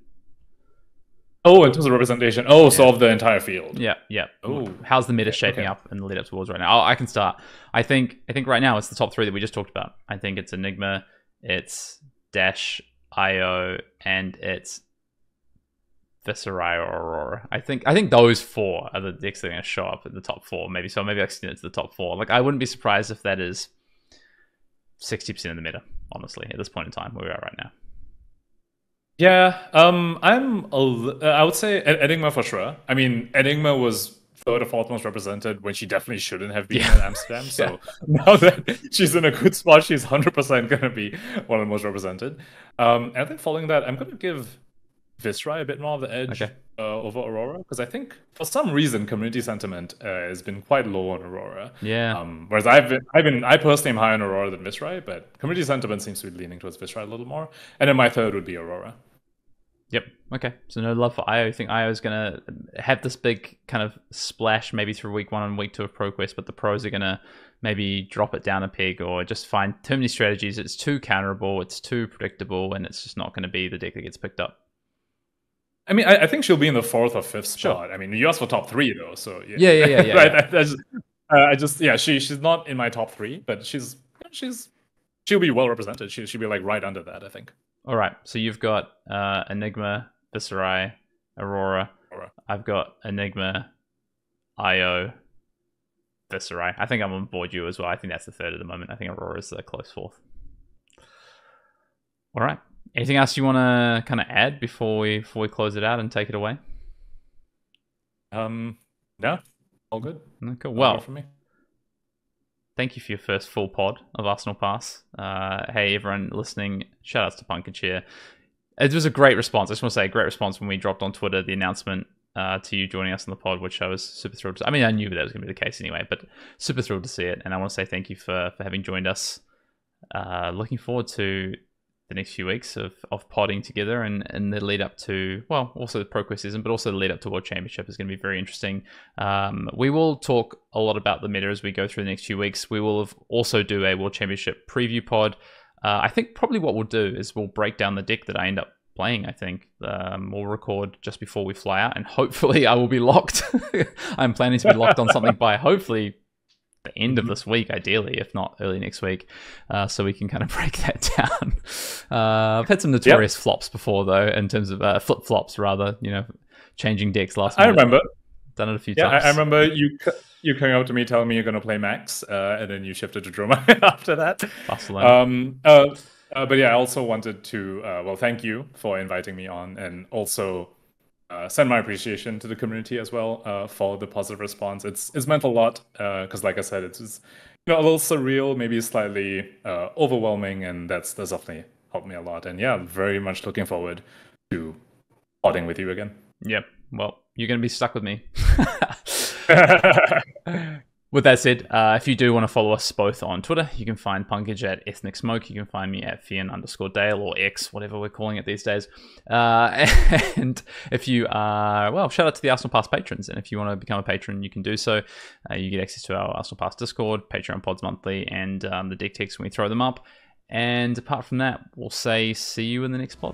C: Oh, in terms of representation. Oh, yeah. So of the entire field.
B: Yeah. Oh, how's the meta shaping up in the lead up to Worlds right now? I can start. I think right now it's the top 3 that we just talked about. I think it's Enigma, it's Dash, IO, and it's Viserai or Aurora. I think those 4 are the decks that are going to show up at the top 4. Maybe I extend it to the top 4. Like, I wouldn't be surprised if that is 60% of the meta, honestly, at this point in time where we are right now.
C: Yeah, I would say Enigma for sure. I mean, Enigma was 3rd or 4th most represented when she definitely shouldn't have been in Amsterdam. So now that she's in a good spot, she's 100% going to be one of the most represented. And I think following that, I'm going to give Viserai a bit more of the edge over Aurora, because I think for some reason community sentiment has been quite low on Aurora.
B: Yeah.
C: Whereas I personally am higher on Aurora than Viserai, but community sentiment seems to be leaning towards Viserai a little more. And then my 3rd would be Aurora.
B: Yep. Okay. So no love for IO. I think IO is going to have this big kind of splash maybe through week 1 and week 2 of ProQuest, but the pros are going to maybe drop it down a peg or just find too many strategies. It's too counterable, it's too predictable, and it's just not going to be the deck that gets picked up.
C: I mean, I think she'll be in the 4th or 5th spot.
B: Sure.
C: I mean, you asked for top 3 though, so
B: yeah.
C: Right. She's not in my top 3, but she'll be well represented. She'll be like right under that, I think.
B: All right, so you've got Enigma, Viserai, Aurora. I've got Enigma, IO, Viserai. I think I'm on board you as well. I think that's the 3rd at the moment. I think Aurora's a close 4th. All right. Anything else you want to kind of add before we close it out and take it away?
C: No, all good.
B: Cool. Well, for me. Thank you for your first full pod of Arsenal Pass. Hey, everyone listening, shout outs to Pankaj here. It was a great response. I just want to say a great response when we dropped on Twitter the announcement to you joining us on the pod, which I was super thrilled to. I mean, I knew that was going to be the case anyway, but super thrilled to see it. And I want to say thank you for having joined us. Looking forward to the next few weeks of podding together and the lead up to, well, also the ProQuest season, but also the lead up to World Championship is going to be very interesting. We will talk a lot about the meta as we go through the next few weeks. We will also do a World Championship preview pod. I think probably what we'll do is we'll break down the deck that I end up playing, I think. We'll record just before we fly out, and hopefully I will be locked. I'm planning to be locked on something by hopefully the end of this week, ideally, if not early next week, so we can kind of break that down. I've had some notorious flops before, though, in terms of flip-flops, rather, changing decks last minute.
C: I remember.
B: Done it a few times.
C: I remember you coming up to me telling me you're going to play Max, and then you shifted to Droma after that.
B: Barcelona.
C: But yeah, I also wanted to, thank you for inviting me on, and also send my appreciation to the community as well for the positive response. It's meant a lot because, like I said, it's just, a little surreal, maybe slightly overwhelming, and that's definitely helped me a lot. And yeah, I'm very much looking forward to podding with you again.
B: Yep. Well, you're going to be stuck with me. With that said, if you do want to follow us both on Twitter, you can find Pankaj at Ethnic Smoke. You can find me at Fian_Dale or X, whatever we're calling it these days. And if you are, shout out to the Arsenal Pass patrons. And if you want to become a patron, you can do so. You get access to our Arsenal Pass Discord, Patreon pods monthly, and the deck text when we throw them up. And apart from that, we'll say see you in the next pod.